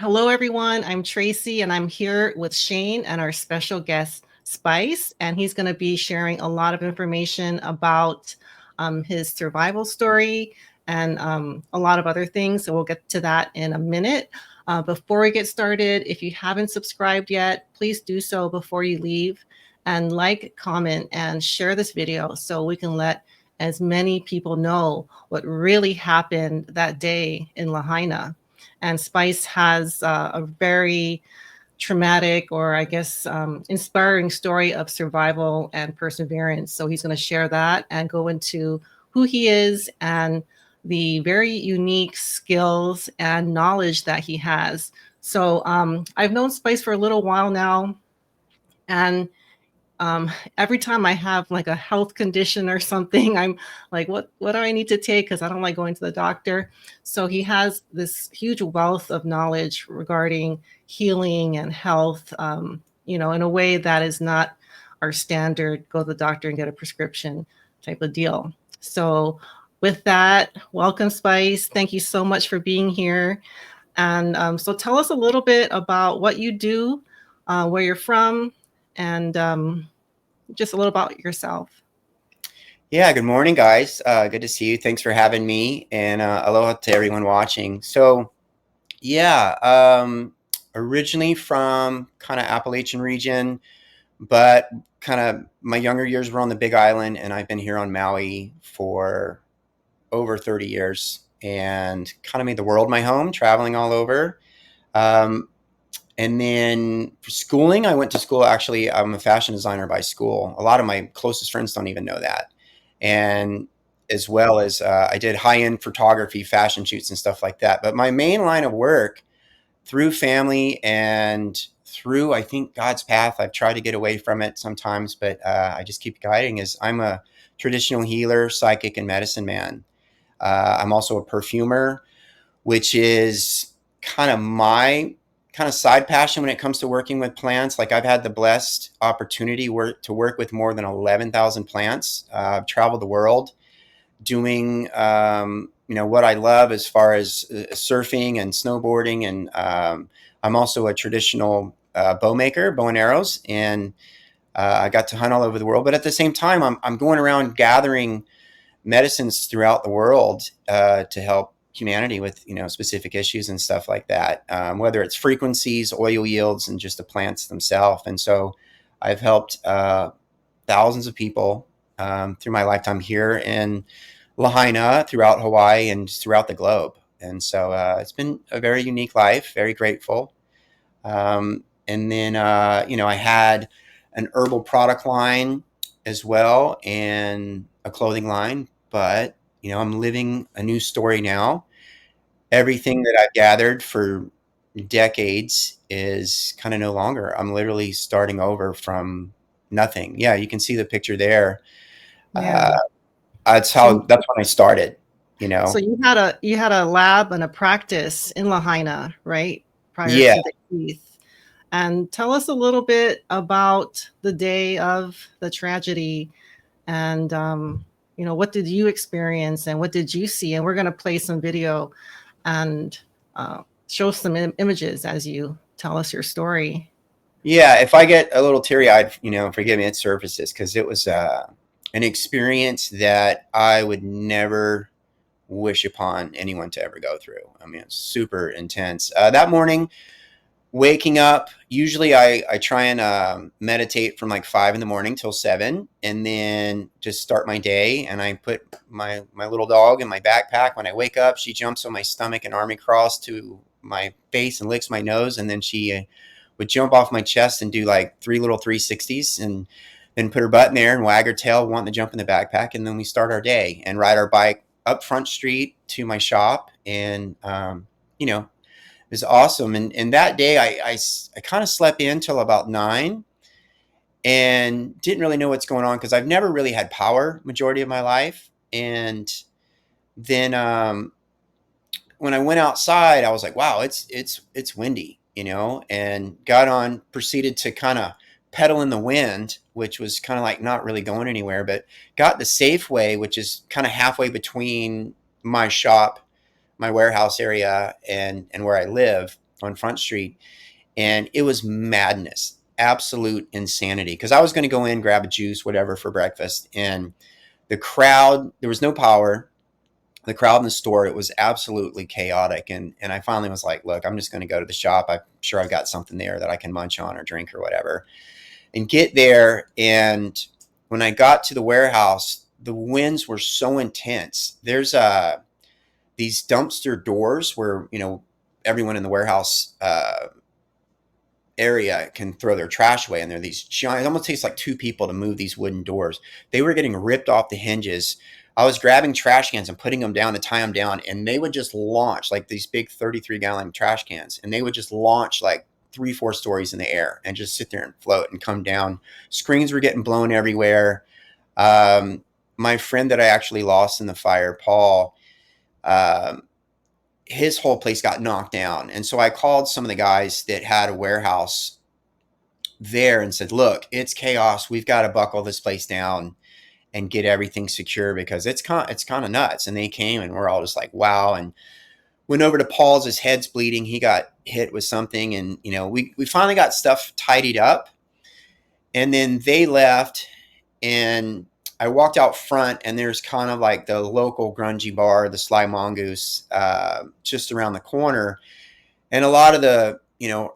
Hello, everyone. I'm Tracy, and I'm here with Shane and our special guest, Spice. And he's going to be sharing a lot of information about his survival story and a lot of other things. So we'll get to that in a minute. Before we get started, if you haven't subscribed yet, please do so before you leave and like, comment, and share this video so we can let as many people know what really happened that day in Lahaina. And Spice has a very traumatic, or I guess inspiring story of survival and perseverance. So he's going to share that and go into who he is and the very unique skills and knowledge that he has. So I've known Spice for a little while now, and every time I have like a health condition or something, I'm like, what do I need to take? Because I don't like going to the doctor. So he has this huge wealth of knowledge regarding healing and health, in a way that is not our standard go to the doctor and get a prescription type of deal. So with that, welcome, Spice. Thank you so much for being here. And so tell us a little bit about what you do, where you're from, and just a little about yourself. Yeah, good morning, guys. Good to see you. Thanks for having me, and aloha to everyone watching. So, yeah, originally from kind of Appalachian region, but kind of my younger years were on the Big Island, and I've been here on Maui for over 30 years, and kind of made the world my home, traveling all over. Um, and then for schooling, I went to school. Actually, I'm a fashion designer by school. A lot of my closest friends don't even know that. And as well as I did high-end photography, fashion shoots, and stuff like that. But my main line of work through family and through, I think, God's path, I've tried to get away from it sometimes, but I just keep guiding, is I'm a traditional healer, psychic, and medicine man. I'm also a perfumer, which is kind of my kind of side passion when it comes to working with plants. Like, I've had the blessed opportunity to work with more than 11,000 plants. I've traveled the world doing, what I love as far as surfing and snowboarding. And I'm also a traditional bow maker, bow and arrows. And I got to hunt all over the world. But at the same time, I'm going around gathering medicines throughout the world to help humanity with specific issues and stuff like that, whether it's frequencies, oil yields, and just the plants themselves. And so I've helped thousands of people through my lifetime here in Lahaina, throughout Hawaii, and throughout the globe. And so it's been a very unique life, very grateful. And then I had an herbal product line as well, and a clothing line. But I'm living a new story now. Everything that I've gathered for decades is kind of no longer. I'm literally starting over from nothing. Yeah, you can see the picture there. Yeah. Uh, So that's when I started. You so know. you had a lab and a practice in Lahaina, right? Prior Yeah. to the Keith. And tell us a little bit about the day of the tragedy and what did you experience and what did you see? And we're going to play some video and show some images as you tell us your story. Yeah, if I get a little teary-eyed, forgive me, it surfaces because it was an experience that I would never wish upon anyone to ever go through. I mean, it's super intense. That morning, waking up, usually I try and meditate from like 5 in the morning till 7, and then just start my day. And I put my little dog in my backpack. When I wake up, she jumps on my stomach and army crawls to my face and licks my nose, and then she would jump off my chest and do like 360s, and then put her butt in there and wag her tail, wanting to jump in the backpack. And then we start our day and ride our bike up Front Street to my shop. And, it was awesome. And that day I kind of slept in till about 9 and didn't really know what's going on because I've never really had power majority of my life. And then when I went outside, I was like, wow, it's windy, and proceeded to kind of pedal in the wind, which was kind of like not really going anywhere, but got the Safeway, which is kind of halfway between my shop, my warehouse area, and where I live. on Front Street, and it was madness, absolute insanity. Because I was going to go in, grab a juice, whatever, for breakfast, and the crowd, there was no power. The crowd in the store, it was absolutely chaotic. And I finally was like, look, I'm just going to go to the shop. I'm sure I've got something there that I can munch on or drink or whatever, and get there. And when I got to the warehouse, the winds were so intense. There's these dumpster doors where, everyone in the warehouse area can throw their trash away. And they're these giant, it almost takes like two people to move these wooden doors. They were getting ripped off the hinges. I was grabbing trash cans and putting them down to tie them down, and they would just launch, like these big 33-gallon trash cans, and they would just launch like 3-4 stories in the air and just sit there and float and come down. Screens were getting blown everywhere. My friend that I actually lost in the fire, Paul, his whole place got knocked down. And so I called some of the guys that had a warehouse there and said, look, it's chaos. We've got to buckle this place down and get everything secure, because it's kind of nuts. And they came, and we're all just like, wow. And went over to Paul's, his head's bleeding. He got hit with something. And, we finally got stuff tidied up, and then they left, and I walked out front, and there's kind of like the local grungy bar, the Sly Mongoose, just around the corner. And a lot of the,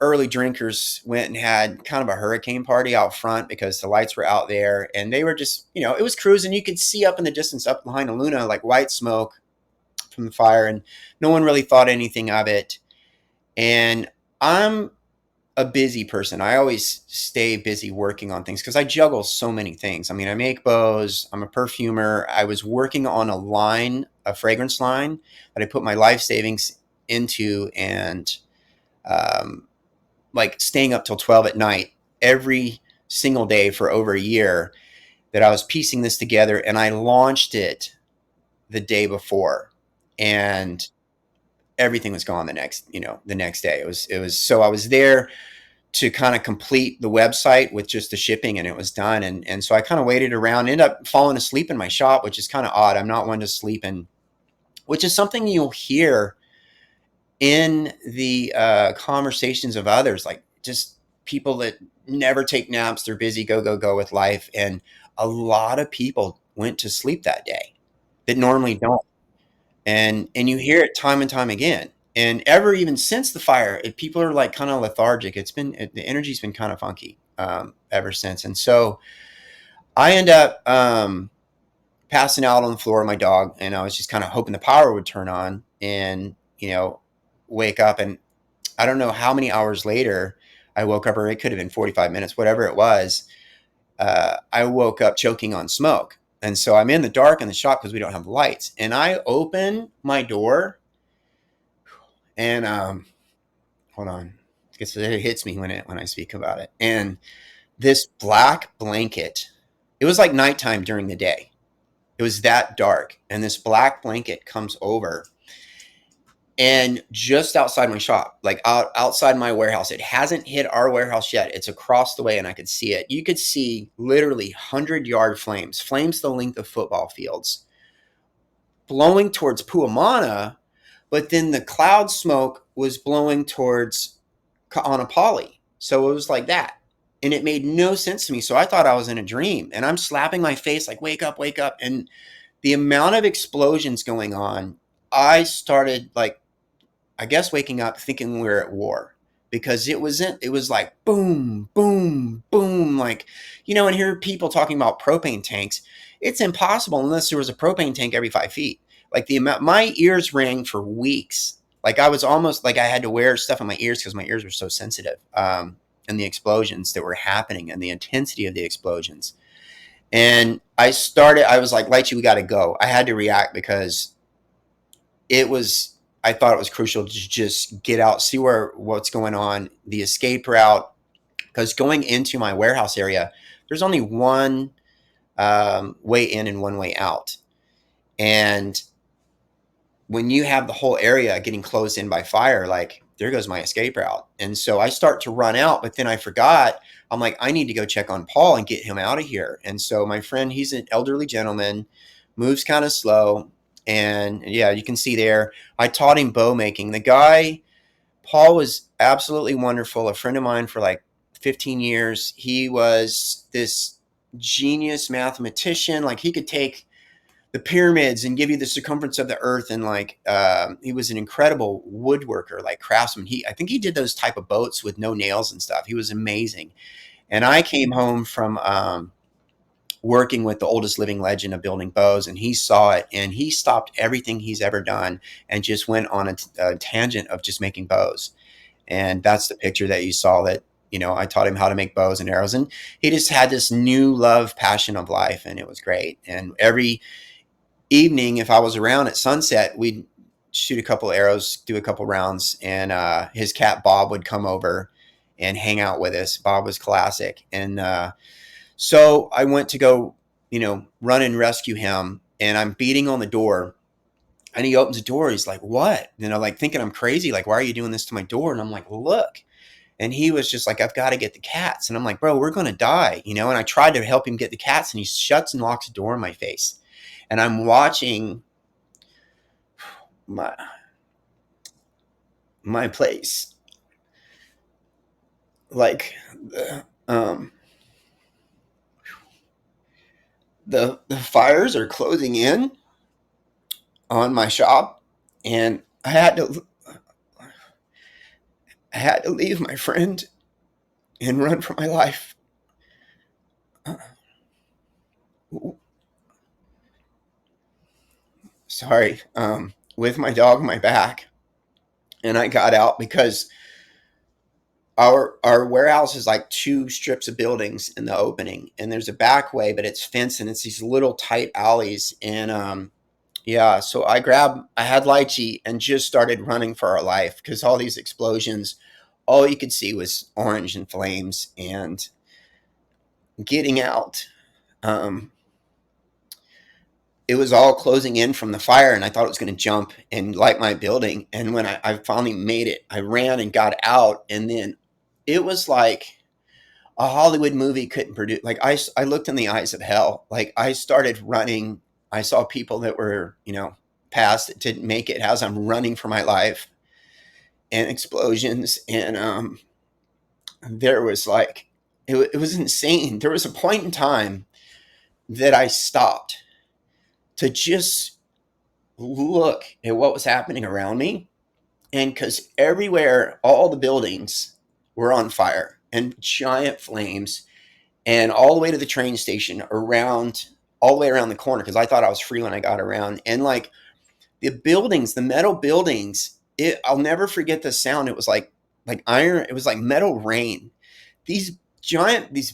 early drinkers went and had kind of a hurricane party out front because the lights were out there, and they were just, it was cruising. You could see up in the distance, up behind Luna, like white smoke from the fire, and no one really thought anything of it. And I'm a busy person. I always stay busy working on things because I juggle so many things. I mean, I make bows. I'm a perfumer. I was working on a fragrance line that I put my life savings into, and like staying up till 12 at night every single day for over a year, that I was piecing this together, and I launched it the day before, and everything was gone the next day. It was so I was there to kind of complete the website with just the shipping, and it was done. And so I kind of waited around, ended up falling asleep in my shop, which is kind of odd. I'm not one to sleep in, which is something you'll hear in the conversations of others, like just people that never take naps. They're busy, go with life. And a lot of people went to sleep that day that normally don't. And you hear it time and time again. And even since the fire, people are like kind of lethargic. The energy's been kind of funky ever since. And so I end up passing out on the floor of my dog, and I was just kind of hoping the power would turn on and, wake up. And I don't know how many hours later I woke up, or it could have been 45 minutes, whatever it was. I woke up choking on smoke. And so I'm in the dark in the shop because we don't have lights. And I open my door, and hold on, because it hits me when I speak about it. And this black blanket, it was like nighttime during the day. It was that dark. And this black blanket comes over, and just outside my shop, like outside my warehouse. It hasn't hit our warehouse yet. It's across the way, and I could see it. You could see literally 100-yard flames the length of football fields, blowing towards Puamana, but then the cloud smoke was blowing towards Kaanapali. So it was like that. And it made no sense to me. So I thought I was in a dream, and I'm slapping my face like, wake up, wake up. And the amount of explosions going on, I started like, I guess, waking up thinking we were at war, because it was like boom, boom, boom. Like, and hear people talking about propane tanks. It's impossible unless there was a propane tank every 5 feet. Like my ears rang for weeks. Like I was almost like I had to wear stuff in my ears because my ears were so sensitive. And the explosions that were happening and the intensity of the explosions. And I was like, Lychee, we got to go. I had to react because I thought it was crucial to just get out, see what's going on, the escape route, because going into my warehouse area, there's only one way in and one way out. And when you have the whole area getting closed in by fire, like, there goes my escape route. And so I start to run out, but then I forgot. I'm like, I need to go check on Paul and get him out of here. And so my friend, he's an elderly gentleman, moves kind of slow. And yeah, you can see there, I taught him bow making. The guy, Paul, was absolutely wonderful. A friend of mine for like 15 years. He was this genius mathematician. Like he could take the pyramids and give you the circumference of the earth. And like, he was an incredible woodworker, like craftsman. I think he did those type of boats with no nails and stuff. He was amazing. And I came home from, working with the oldest living legend of building bows, and he saw it and he stopped everything he's ever done and just went on a tangent of just making bows. And that's the picture that you saw, that, I taught him how to make bows and arrows, and he just had this new love, passion of life, and it was great. And every evening, if I was around at sunset, we'd shoot a couple arrows, do a couple rounds, and his cat Bob would come over and hang out with us. Bob was classic. And so I went to go, run and rescue him, and I'm beating on the door, and he opens the door. He's like, "What?" Like thinking I'm crazy. Like, "Why are you doing this to my door?" And I'm like, "Look." And he was just like, "I've got to get the cats." And I'm like, "Bro, we're going to die." And I tried to help him get the cats, and he shuts and locks the door in my face. And I'm watching my place, like the fires are closing in on my shop, and I had to leave my friend and run for my life. Sorry, with my dog on my back, and I got out because our warehouse is like two strips of buildings in the opening, and there's a back way, but it's fenced, and it's these little tight alleys. And yeah, so I had lychee and just started running for our life because all these explosions, all you could see was orange and flames. And getting out, um, it was all closing in from the fire, and I thought it was going to jump and light my building. And when I finally made it, I ran and got out, and then it was like a Hollywood movie couldn't produce. Like I looked in the eyes of hell. Like I started running. I saw people that were, passed that didn't make it as I'm running for my life, and explosions. And there was like, it was insane. There was a point in time that I stopped to just look at what was happening around me. And because everywhere, all the buildings were on fire and giant flames, and all the way to the train station, all the way around the corner, because I thought I was free when I got around. And like the buildings, the metal buildings, I'll never forget the sound. It was like iron. It was like metal rain. These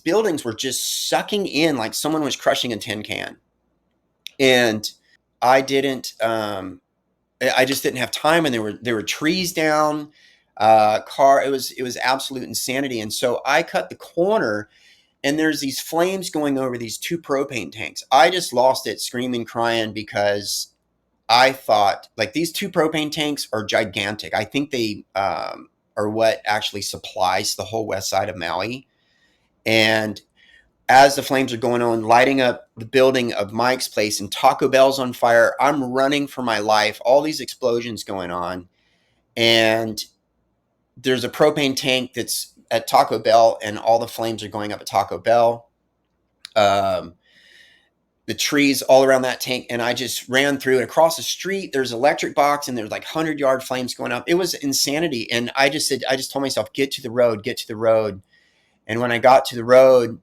buildings were just sucking in like someone was crushing a tin can. And I didn't, I just didn't have time. And there were trees down, it was absolute insanity. And so I cut the corner, and there's these flames going over these two propane tanks. I just lost it, screaming, crying, because I thought, like, these two propane tanks are gigantic. I think they are what actually supplies the whole west side of Maui. And as the flames are going on, lighting up the building of Mike's place, and Taco Bell's on fire, I'm running for my life. All these explosions going on. And there's a propane tank that's at Taco Bell, and all the flames are going up at Taco Bell. The trees all around that tank, and I just ran through. And across the street, there's electric box, and there's like 100-yard flames going up. It was insanity. And I just told myself, get to the road, get to the road. And when I got to the road,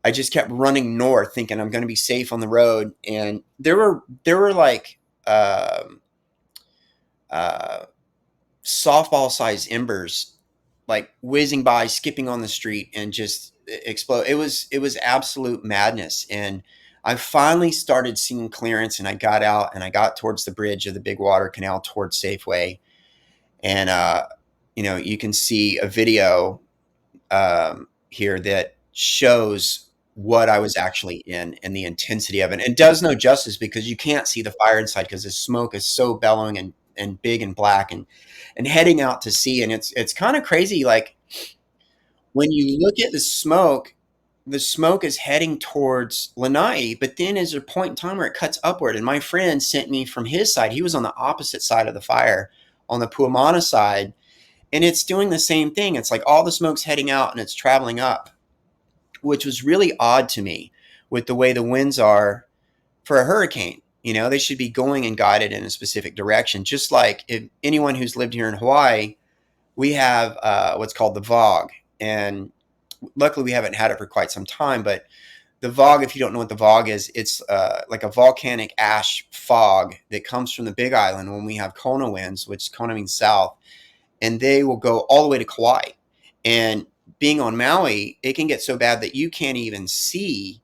I just kept running north, thinking I'm going to be safe on the road. And there were like softball sized embers like whizzing by, skipping on the street, and just explode. It was absolute madness. And I finally started seeing clearance, and I got out, and I got towards the bridge of the big water canal towards Safeway. And you can see a video here that shows what I was actually in, and the intensity of it. It does no justice because you can't see the fire inside, because the smoke is so bellowing and big and black, and heading out to sea. And it's kind of crazy. Like when you look at the smoke is heading towards Lanai, but then there's a point in time where it cuts upward. And my friend sent me from his side. He was on the opposite side of the fire, on the Puamana side. and it's doing the same thing. It's like all the smoke's heading out and it's traveling up, which was really odd to me with the way the winds are for a hurricane. You know, they should be going and guided in a specific direction. Just like if anyone who's lived here in Hawaii, we have what's called the VOG. And luckily we haven't had it for quite some time, but the VOG, if you don't know what the VOG is, it's like a volcanic ash fog that comes from the Big Island when we have Kona winds, which Kona means south, and they will go all the way to Kauai. And being on Maui, it can get so bad that you can't even see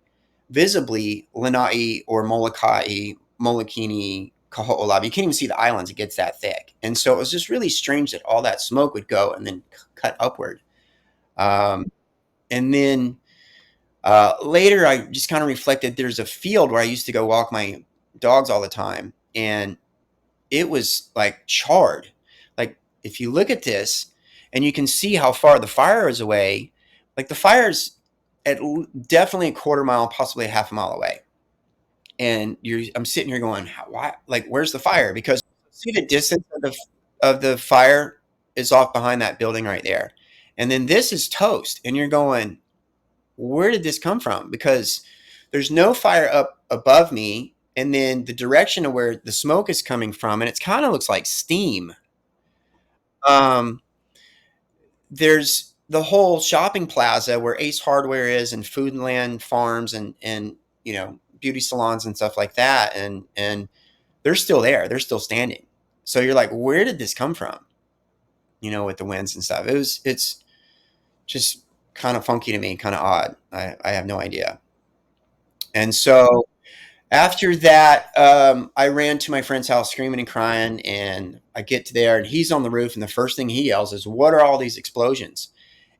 visibly Lanai or Molokai, Molokini, Kaho'olawe. You can't even see the islands. It gets that thick. And so it was just really strange that all that smoke would go and then cut upward. And then later, I just kind of reflected. There's a field where I used to go walk my dogs all the time, and it was like charred. Like if you look at this, and you can see how far the fire is away. Like the fire's at definitely a quarter mile, possibly a half a mile away. And I'm sitting here going, why? Like, where's the fire? Because see the distance of the fire is off behind that building right there, and then this is toast, and you're going, where did this come from? Because there's no fire up above me, and then the direction of where the smoke is coming from, and it kind of looks like steam. Um, there's the whole shopping plaza where Ace Hardware is, and Foodland Farms, and you know, beauty salons and stuff like that, and they're still there. They're still standing. So you're like, where did this come from? You know, with the winds and stuff. It's just kind of funky to me, kind of odd. I have no idea. And so after that, I ran to my friend's house screaming and crying, and I get to there, and he's on the roof, and the first thing he yells is, what are all these explosions?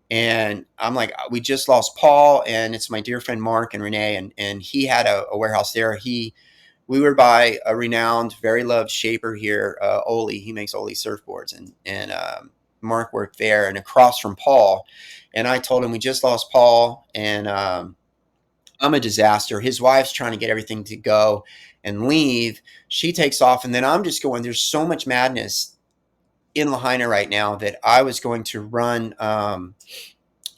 And I'm like, we just lost Paul, and it's my dear friend Mark and Renee, and he had a warehouse there. We were by a renowned, very loved shaper here, Oli. He makes Oli surfboards, and Mark worked there, and across from Paul. And I told him we just lost Paul, and I'm a disaster. His wife's trying to get everything to go and leave. She takes off, and then I'm just going, there's so much madness in Lahaina right now that I was going to run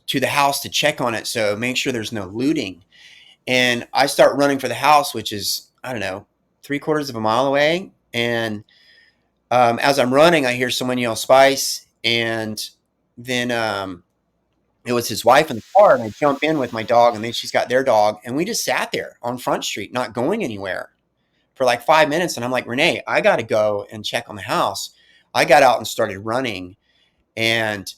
to the house to check on it, so make sure there's no looting. And I start running for the house, which is, I don't know, 3/4 of a mile away. And as I'm running, I hear someone yell spice, and then it was his wife in the car, and I jump in with my dog, and then she's got their dog, and we just sat there on Front Street, not going anywhere for like 5 minutes. And I'm like, Renee, I got to go and check on the house. I got out and started running, and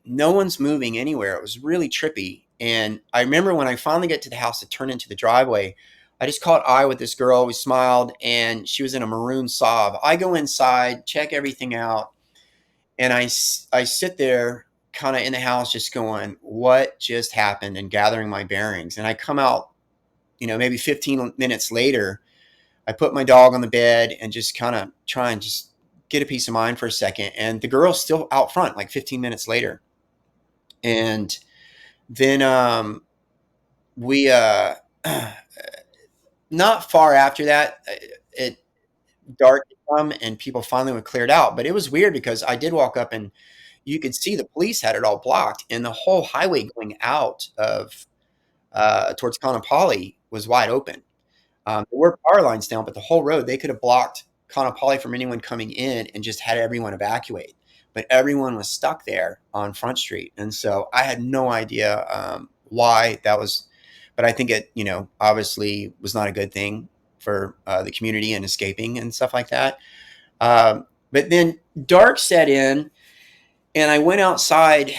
no one's moving anywhere. It was really trippy. And I remember when I finally get to the house to turn into the driveway, I just caught eye with this girl. We smiled, and she was in a maroon Saab. I go inside, check everything out, and I sit there kind of in the house just going, what just happened, and gathering my bearings. And I come out, you know, maybe 15 minutes later, I put my dog on the bed and just kind of try and just get a peace of mind for a second. And the girl's still out front like 15 minutes later. And then we, not far after that, it dark had come and people finally were cleared out. But it was weird because I did walk up, and you could see the police had it all blocked, and the whole highway going out of towards Kaanapali was wide open. There were power lines down, but the whole road, they could have blocked Kaanapali from anyone coming in and just had everyone evacuate. But everyone was stuck there on Front Street. And so I had no idea why that was. But I think it, you know, obviously was not a good thing for the community and escaping and stuff like that. But then dark set in, and I went outside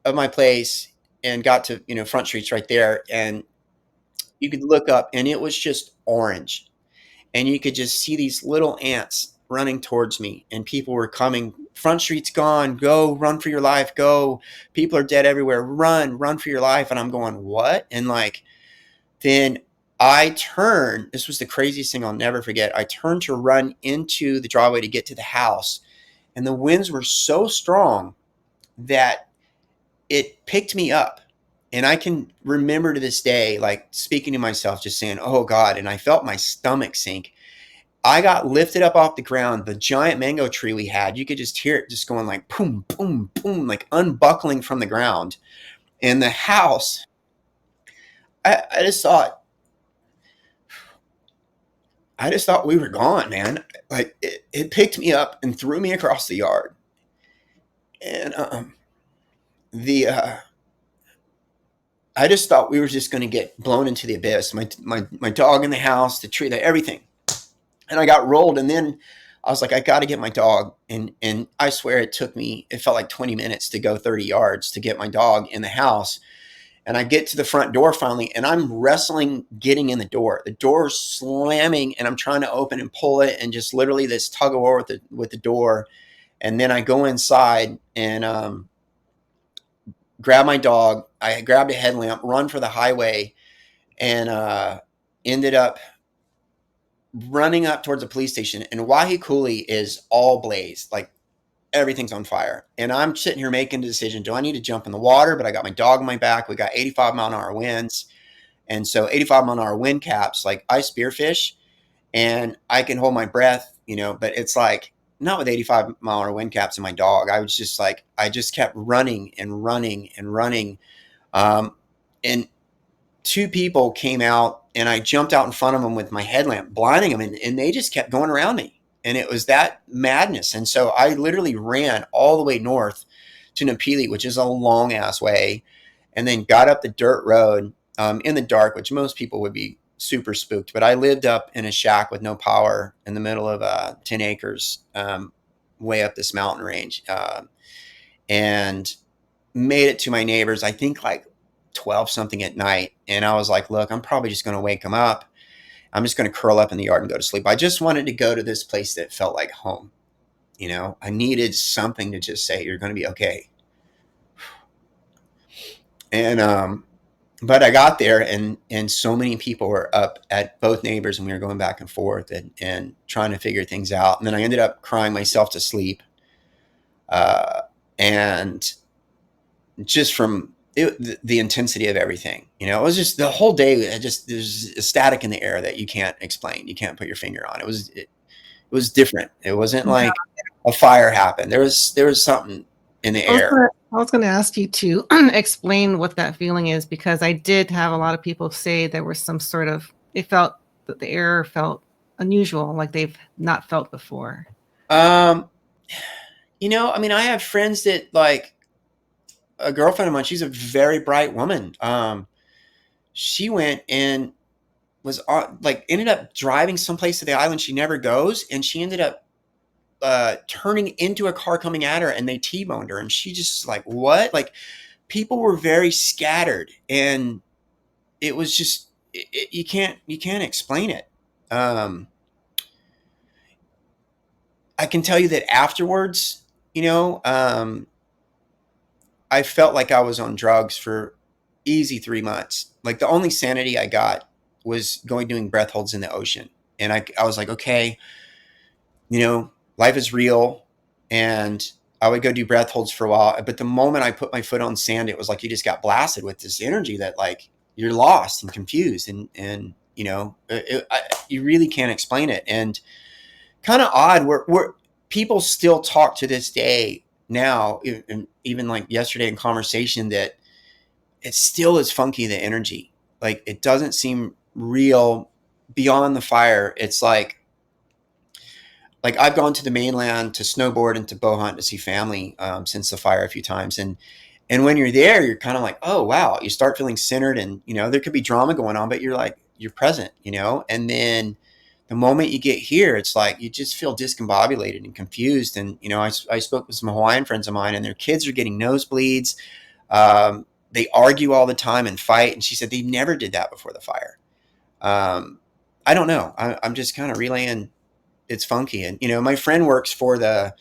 of my place and got to, you know, Front Street's right there, and you could look up, and it was just orange, and you could just see these little ants running towards me, and people were coming. Front Street's gone. Go, run for your life. Go. People are dead everywhere. Run for your life. And I'm going, what? And like, then I turned. This was the craziest thing I'll never forget. I turned to run into the driveway to get to the house, and the winds were so strong that it picked me up. And I can remember to this day, like speaking to myself, just saying, oh God. And I felt my stomach sink. I got lifted up off the ground. The giant mango tree we had, you could just hear it just going like boom, boom, boom, like unbuckling from the ground. And the house, I just thought, we were gone, man. Like it picked me up and threw me across the yard. And the I just thought we were just going to get blown into the abyss. My dog in the house, the tree, everything. And I got rolled. And then I was like, I got to get my dog. And I swear it felt like 20 minutes to go 30 yards to get my dog in the house. And I get to the front door finally, and I'm wrestling getting in the door. The door's slamming, and I'm trying to open and pull it, and just literally this tug of war with the door. And then I go inside and grab my dog. I grabbed a headlamp, run for the highway, and ended up running up towards the police station. And Waiakuli is all blaze, like everything's on fire. And I'm sitting here making a decision. Do I need to jump in the water? But I got my dog on my back. We got 85-mile-an-hour winds. And so 85-mile-an-hour wind caps, like I spearfish and I can hold my breath, but it's like not with 85-mile-an-hour wind caps and my dog. I was just like, I just kept running and running and running. And two people came out and I jumped out in front of them with my headlamp, blinding them. And they just kept going around me. And it was that madness. And so I literally ran all the way north to Napili, which is a long ass way, and then got up the dirt road in the dark, which most people would be super spooked. But I lived up in a shack with no power in the middle of 10 acres way up this mountain range, and made it to my neighbors, I think like 12 something at night. And I was like, look, I'm probably just going to wake them up. I'm just going to curl up in the yard and go to sleep. I just wanted to go to this place that felt like home. I needed something to just say, you're going to be okay. And, but I got there and so many people were up at both neighbors and we were going back and forth and trying to figure things out. And then I ended up crying myself to sleep. And just from the intensity of everything, it was just the whole day. There's a static in the air that you can't explain. You can't put your finger on. It was different. It wasn't like a fire happened. There was something in the air. I was going to ask you to explain what that feeling is, because I did have a lot of people say there was some sort of, it felt that the air felt unusual, like they've not felt before. I have friends that, like, a girlfriend of mine, she's a very bright woman. She went and was ended up driving someplace to the island she never goes, and she ended up turning into a car coming at her, and they T-boned her, and she just like, what? Like, people were very scattered, and it was just you can't explain it. I can tell you that afterwards, I felt like I was on drugs for easy 3 months. Like, the only sanity I got was doing breath holds in the ocean. And I was like, okay, life is real. And I would go do breath holds for a while. But the moment I put my foot on sand, it was like you just got blasted with this energy that, like, you're lost and confused. And you really can't explain it. And kind of odd, we're people still talk to this day now, even like yesterday in conversation, that it still is funky, the energy. Like, it doesn't seem real beyond the fire. It's like I've gone to the mainland to snowboard and to bow hunt to see family since the fire a few times. And when you're there, you're kind of like, oh, wow, you start feeling centered, and, there could be drama going on, but you're present, and then the moment you get here, it's like you just feel discombobulated and confused. And, I spoke with some Hawaiian friends of mine, and their kids are getting nosebleeds. They argue all the time and fight. And she said they never did that before the fire. I don't know. I'm just kind of relaying. It's funky. And, my friend works for the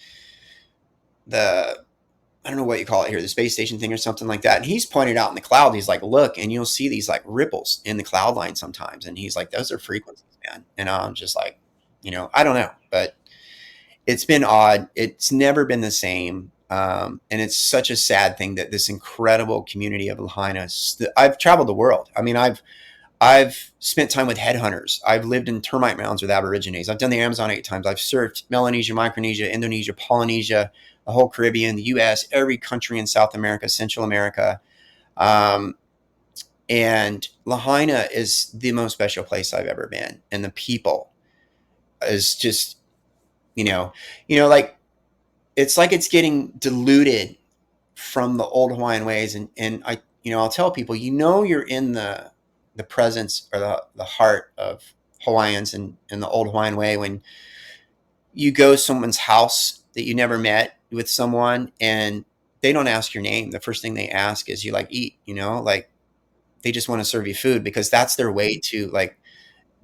I don't know what you call it here, the space station thing or something like that. And he's pointed out in the cloud, he's like, look, and you'll see these like ripples in the cloud line sometimes. And he's like, those are frequencies, man. And I'm just like, I don't know, but it's been odd. It's never been the same. And it's such a sad thing that this incredible community of Lahaina, I've traveled the world. I mean, I've I've spent time with headhunters. I've lived in termite mounds with Aborigines. I've done the Amazon 8 times. I've surfed Melanesia, Micronesia, Indonesia, Polynesia, the whole Caribbean, the U.S., every country in South America, Central America. Um, and Lahaina is the most special place I've ever been. And the people is just, like it's like it's getting diluted from the old Hawaiian ways. And I'll tell people, you're in the presence or the heart of Hawaiians and in the old Hawaiian way when you go to someone's house that you never met with someone and they don't ask your name. The first thing they ask is you like eat, like they just want to serve you food because that's their way to like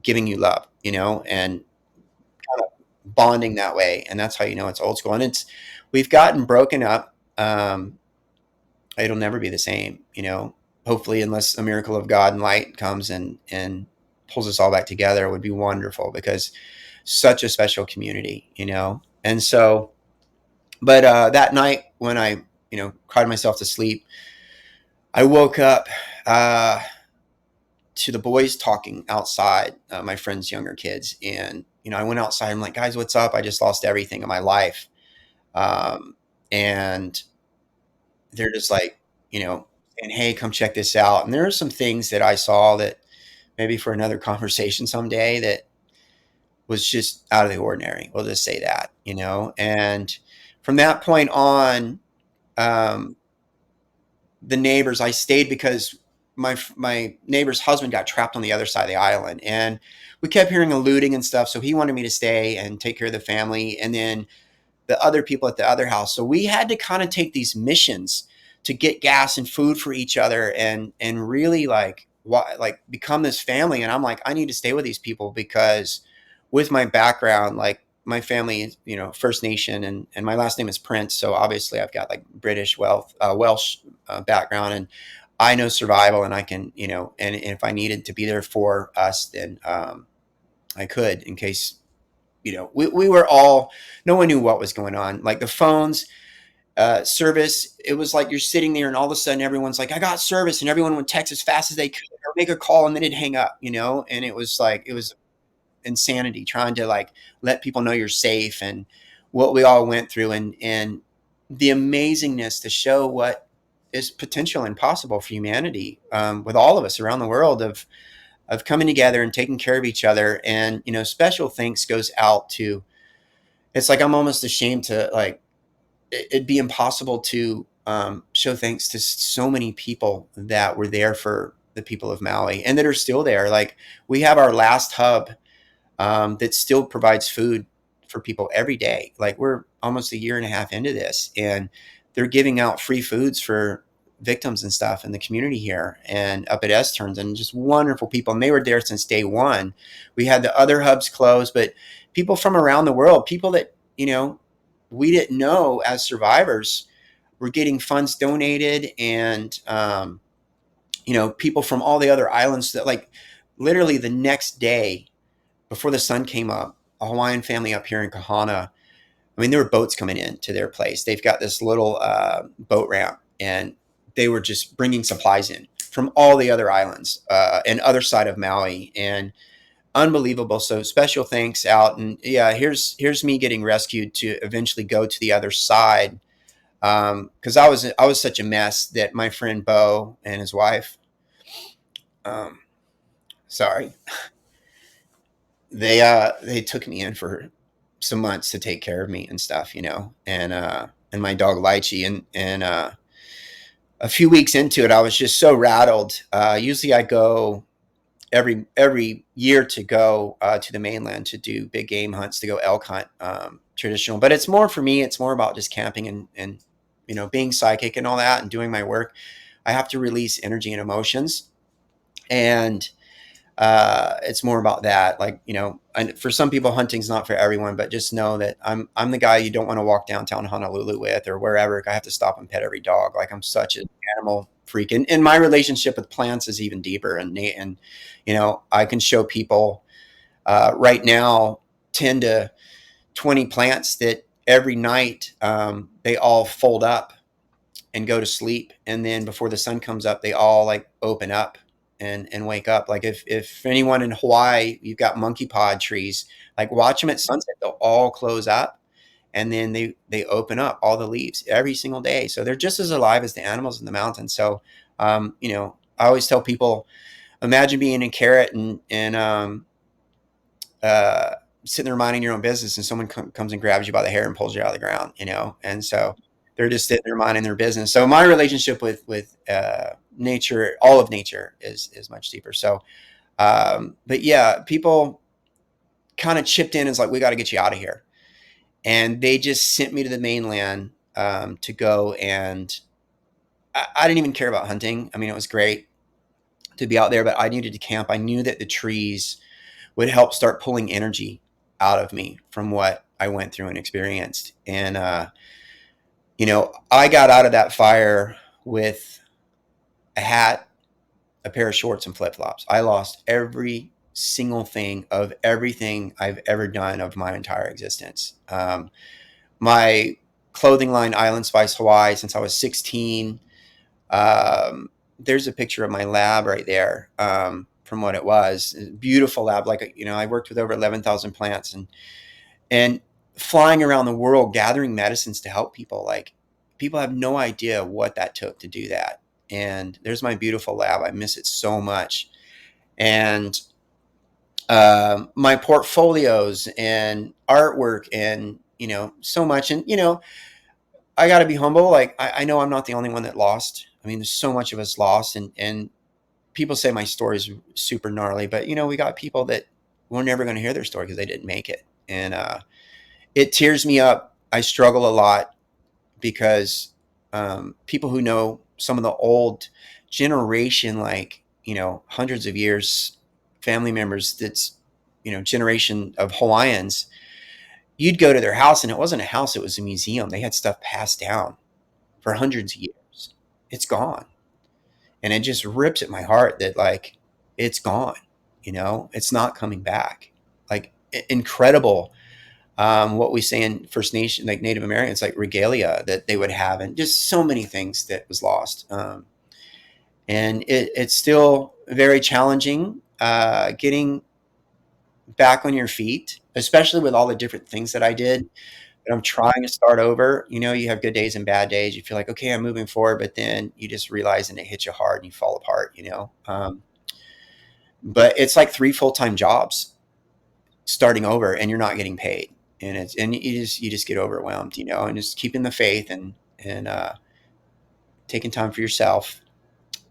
giving you love, and kind of bonding that way. And that's how it's old school. And we've gotten broken up. It'll never be the same, hopefully, unless a miracle of God and light comes and pulls us all back together. It would be wonderful because such a special community, And so, but that night when I, cried myself to sleep, I woke up to the boys talking outside, my friends' younger kids. And, I went outside. I'm like, guys, what's up? I just lost everything in my life. And they're just like, saying, hey, come check this out. And there are some things that I saw that maybe for another conversation someday that was just out of the ordinary. We'll just say that, and from that point on, um, the neighbors, I stayed because my neighbor's husband got trapped on the other side of the island and we kept hearing looting and stuff. So he wanted me to stay and take care of the family. And then the other people at the other house. So we had to kind of take these missions to get gas and food for each other and really like become this family. And I'm like, I need to stay with these people because with my background, like my family is, First Nation and my last name is Prince. So obviously I've got like British Welsh background and I know survival and I can, and if I needed to be there for us, then I could in case we were all, no one knew what was going on. Like the phones, service, it was like you're sitting there and all of a sudden everyone's like, I got service. And everyone would text as fast as they could or make a call and then it'd hang up, and it was like, it was insanity trying to like let people know you're safe and what we all went through and the amazingness to show what is potential and possible for humanity, with all of us around the world of coming together and taking care of each other. And, special thanks goes out to, it's like, I'm almost ashamed to like, it'd be impossible to show thanks to so many people that were there for the people of Maui and that are still there. Like we have our last hub that still provides food for people every day. Like we're almost a year and a half into this and they're giving out free foods for victims and stuff in the community here and up at S-Turns and just wonderful people. And they were there since day one. We had the other hubs closed, but people from around the world, people that, we didn't know as survivors were getting funds donated and, people from all the other islands that like literally the next day before the sun came up, a Hawaiian family up here in Kahana, I mean, there were boats coming in to their place. They've got this little boat ramp and they were just bringing supplies in from all the other islands and other side of Maui and unbelievable. So special thanks out. And yeah, here's me getting rescued to eventually go to the other side. Cause I was such a mess that my friend Bo and his wife, um, sorry, they took me in for some months to take care of me and stuff, and my dog Lychee and a few weeks into it, I was just so rattled. Usually I go every year to go to the mainland to do big game hunts, to go elk hunt, traditional. But it's more for me. It's more about just camping and being psychic and all that and doing my work. I have to release energy and emotions, and it's more about that. Like and for some people, hunting's not for everyone. But just know that I'm the guy you don't want to walk downtown Honolulu with or wherever. I have to stop and pet every dog. Like I'm such an animal freak, and my relationship with plants is even deeper. And I can show people right now 10 to 20 plants that every night they all fold up and go to sleep, and then before the sun comes up, they all like open up and wake up. Like if anyone in Hawaii, you've got monkey pod trees, like watch them at sunset, they'll all close up and then they open up all the leaves every single day. So they're just as alive as the animals in the mountains. So, I always tell people, imagine being a carrot and uh, sitting there minding your own business, and someone comes and grabs you by the hair and pulls you out of the ground, and so they're just sitting there minding their business. So my relationship with nature, all of nature, is much deeper. So, but yeah, people kind of chipped in and was like, we got to get you out of here, and they just sent me to the mainland to go, and I didn't even care about hunting. I mean, it was great to be out there, but I needed to camp. I knew that the trees would help start pulling energy out of me from what I went through and experienced. And, I got out of that fire with a hat, a pair of shorts, and flip flops. I lost every single thing of everything I've ever done of my entire existence. My clothing line, Island Spice Hawaii, since I was 16. There's a picture of my lab right there. From what it was, beautiful lab. Like, I worked with over 11,000 plants and flying around the world, gathering medicines to help people. Like, people have no idea what that took to do that. And there's my beautiful lab. I miss it so much. And my portfolios and artwork and, so much. And, I got to be humble. Like, I know I'm not the only one that lost. I mean, there's so much of us lost, and people say my story is super gnarly, but we got people that we're never going to hear their story because they didn't make it. And it tears me up. I struggle a lot because people who know some of the old generation, like, hundreds of years, family members, that's, generation of Hawaiians, you'd go to their house and it wasn't a house, it was a museum. They had stuff passed down for hundreds of years. It's gone. And it just rips at my heart that, like, it's gone, it's not coming back. Like, incredible. What we say in First Nation, like Native Americans, like regalia that they would have, and just so many things that was lost. And it's still very challenging getting back on your feet, especially with all the different things that I did. But I'm trying to start over. You have good days and bad days. You feel like, okay, I'm moving forward, but then you just realize and it hits you hard and you fall apart, but it's like 3 full-time jobs starting over, and you're not getting paid. And you just get overwhelmed, and just keeping the faith and taking time for yourself.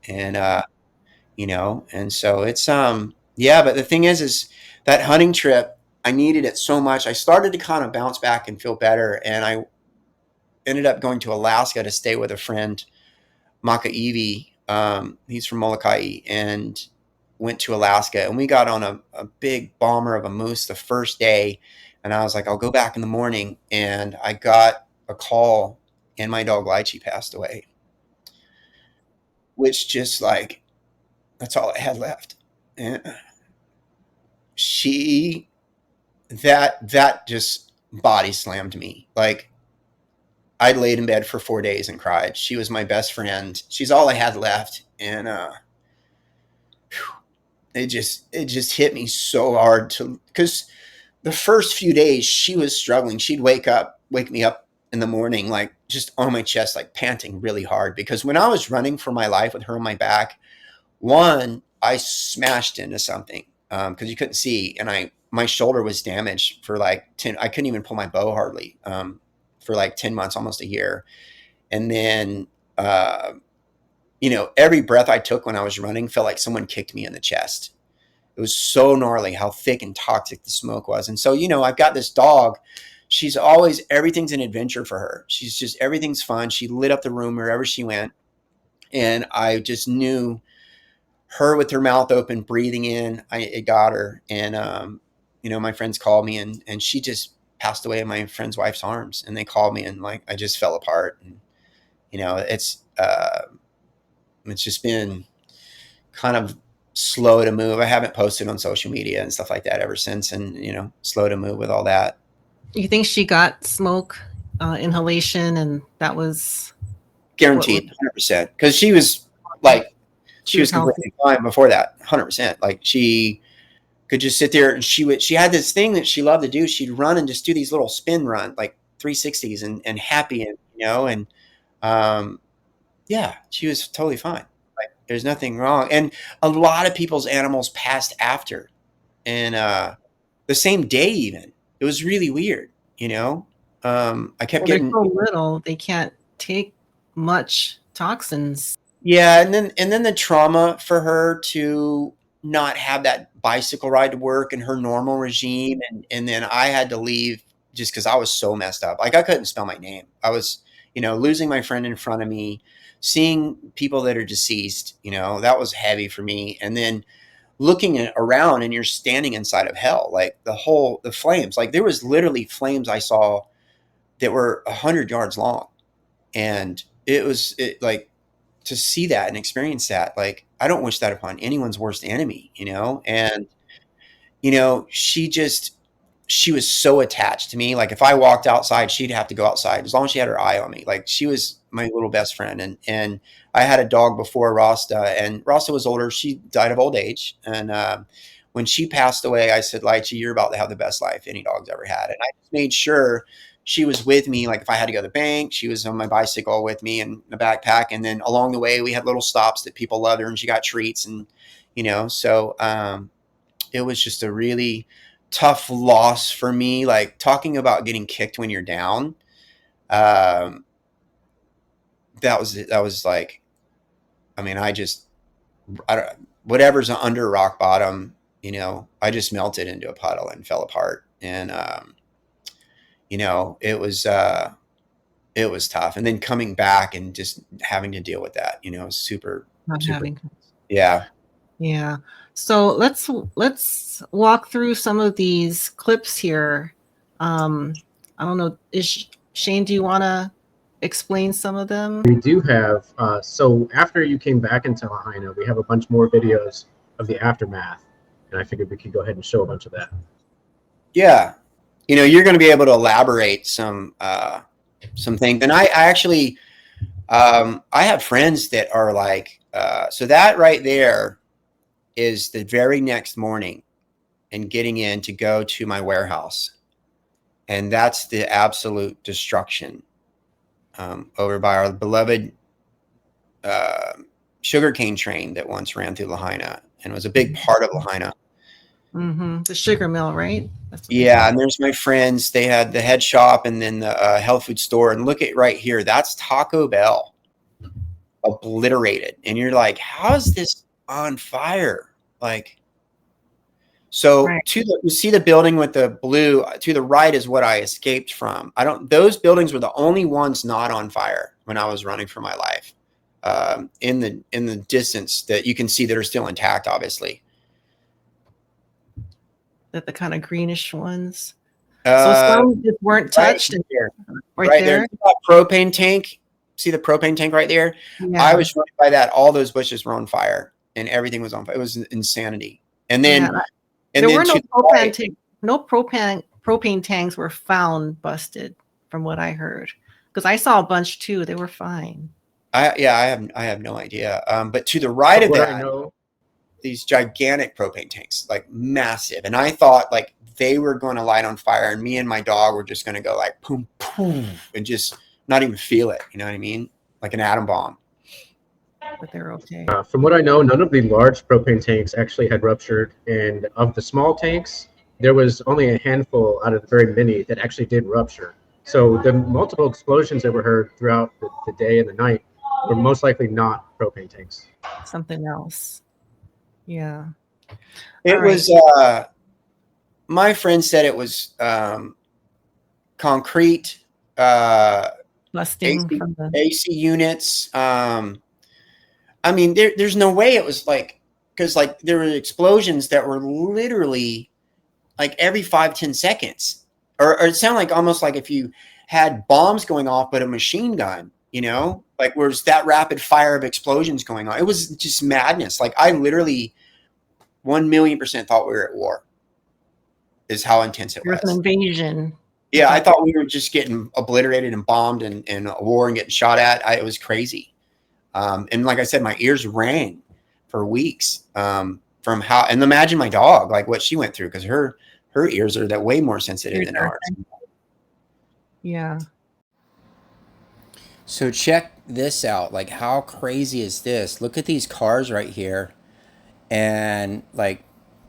And, and so it's, yeah, but the thing is that hunting trip, I needed it so much. I started to kind of bounce back and feel better. And I ended up going to Alaska to stay with a friend, Makaivi. He's from Molokai, and went to Alaska. And we got on a big bomber of a moose the first day. And I was like, I'll go back in the morning. And I got a call, and my dog Lychee passed away, which just, like, that's all I had left. And that just body slammed me. Like, I laid in bed for 4 days and cried. She was my best friend. She's all I had left. And it just hit me so hard, because the first few days she was struggling. She'd wake me up in the morning, like, just on my chest, like, panting really hard, because when I was running for my life with her on my back, one, I smashed into something because you couldn't see, and my shoulder was damaged for like 10. I couldn't even pull my bow hardly for like 10 months, almost a year. And then every breath I took when I was running felt like someone kicked me in the chest. It was so gnarly how thick and toxic the smoke was. And so, I've got this dog. She's always, everything's an adventure for her. She's just, everything's fun. She lit up the room wherever she went. And I just knew her with her mouth open, breathing in, it got her. And, my friends called me, and she just passed away in my friend's wife's arms. And they called me, and, like, I just fell apart. And, it's just been kind of slow to move. I haven't posted on social media and stuff like that ever since. And, slow to move with all that. You think she got smoke inhalation, and that was guaranteed 100%? Because she was like, She was healthy. completely fine before that, 100%. Like she could just sit there and she had this thing that she loved to do. She'd run and just do these little spin run, like 360s and happy and, and, um, yeah, she was totally fine. Like there's nothing wrong. And a lot of people's animals passed after and, the same day even. It was really weird, I kept Well, they're getting, so little, they can't take much toxins. yeah, and then the trauma for her to not have that bicycle ride to work and her normal regime, and then I had to leave just because I was so messed up. Like I couldn't spell my name. I was, losing my friend in front of me, seeing people that are deceased, that was heavy for me. And then around and you're standing inside of hell, like the flames, like there was literally flames I saw that were 100 yards long. And like to see that and experience that, like I don't wish that upon anyone's worst enemy, and she was so attached to me. Like if I walked outside, she'd have to go outside as long as she had her eye on me. Like she was my little best friend. And I had a dog before Rasta, and Rasta was older. She died of old age. And when she passed away, I said, Lychee, you're about to have the best life any dog's ever had. And I just made sure she was with me. Like if I had to go to the bank, she was on my bicycle with me and the backpack. And then along the way, we had little stops that people loved her and she got treats. And, so it was just a really tough loss for me. Like talking about getting kicked when you're down. That was like, I mean, I don't, whatever's under rock bottom, I just melted into a puddle and fell apart. And, it was tough. And then coming back and just having to deal with that, super, Not super. having. Yeah. Yeah. So let's walk through some of these clips here. I don't know. Shane, do you want to explain some of them? We do have, so after you came back into Lahaina, we have a bunch more videos of the aftermath. And I figured we could go ahead and show a bunch of that. Yeah. You're going to be able to elaborate some things. And I actually, I have friends that are like, so that right there is the very next morning and getting in to go to my warehouse. And that's the absolute destruction over by our beloved sugarcane train that once ran through Lahaina and was a big part of Lahaina. Mm-hmm. The sugar mill, right? Yeah, and there's my friends. They had the head shop and then the health food store. And look at right here. That's Taco Bell obliterated. And you're like, how is this on fire? Like, so right. you see the building with the blue to the right is what I escaped from. Those buildings were the only ones not on fire when I was running for my life. In the distance that you can see that are still intact, obviously. That the kind of greenish ones. So some just weren't touched. Right there. Propane tank. See the propane tank right there? Yeah. I was running by that. All those bushes were on fire and everything was on fire. It was insanity. And then, there were no propane tanks. No propane tanks were found busted, from what I heard. Because I saw a bunch too. They were fine. I have no idea. But to the right of that, these gigantic propane tanks, like massive. And I thought like they were going to light on fire and me and my dog were just going to go like boom, boom, and just not even feel it. You know what I mean? Like an atom bomb. But they're okay. From what I know, none of the large propane tanks actually had ruptured. And of the small tanks, there was only a handful out of the very many that actually did rupture. So the multiple explosions that were heard throughout the day and the night were most likely not propane tanks. Something else. Yeah. It was, my friend said it was concrete, busting from the AC units. I mean, there's no way it was like, because like there were explosions that were literally like every 5-10 seconds, or it sounded like almost like if you had bombs going off, but a machine gun, like where's that rapid fire of explosions going on? It was just madness. Like I literally 1,000,000% thought we were at war. Is how intense it was. There's an invasion. Yeah, I thought we were just getting obliterated and bombed and a war and getting shot at. It was crazy. And like I said, my ears rang for weeks from how, and imagine my dog, like what she went through, because her ears are that way more sensitive than ours. Yeah. So check this out. Like, how crazy is this? Look at these cars right here. And like,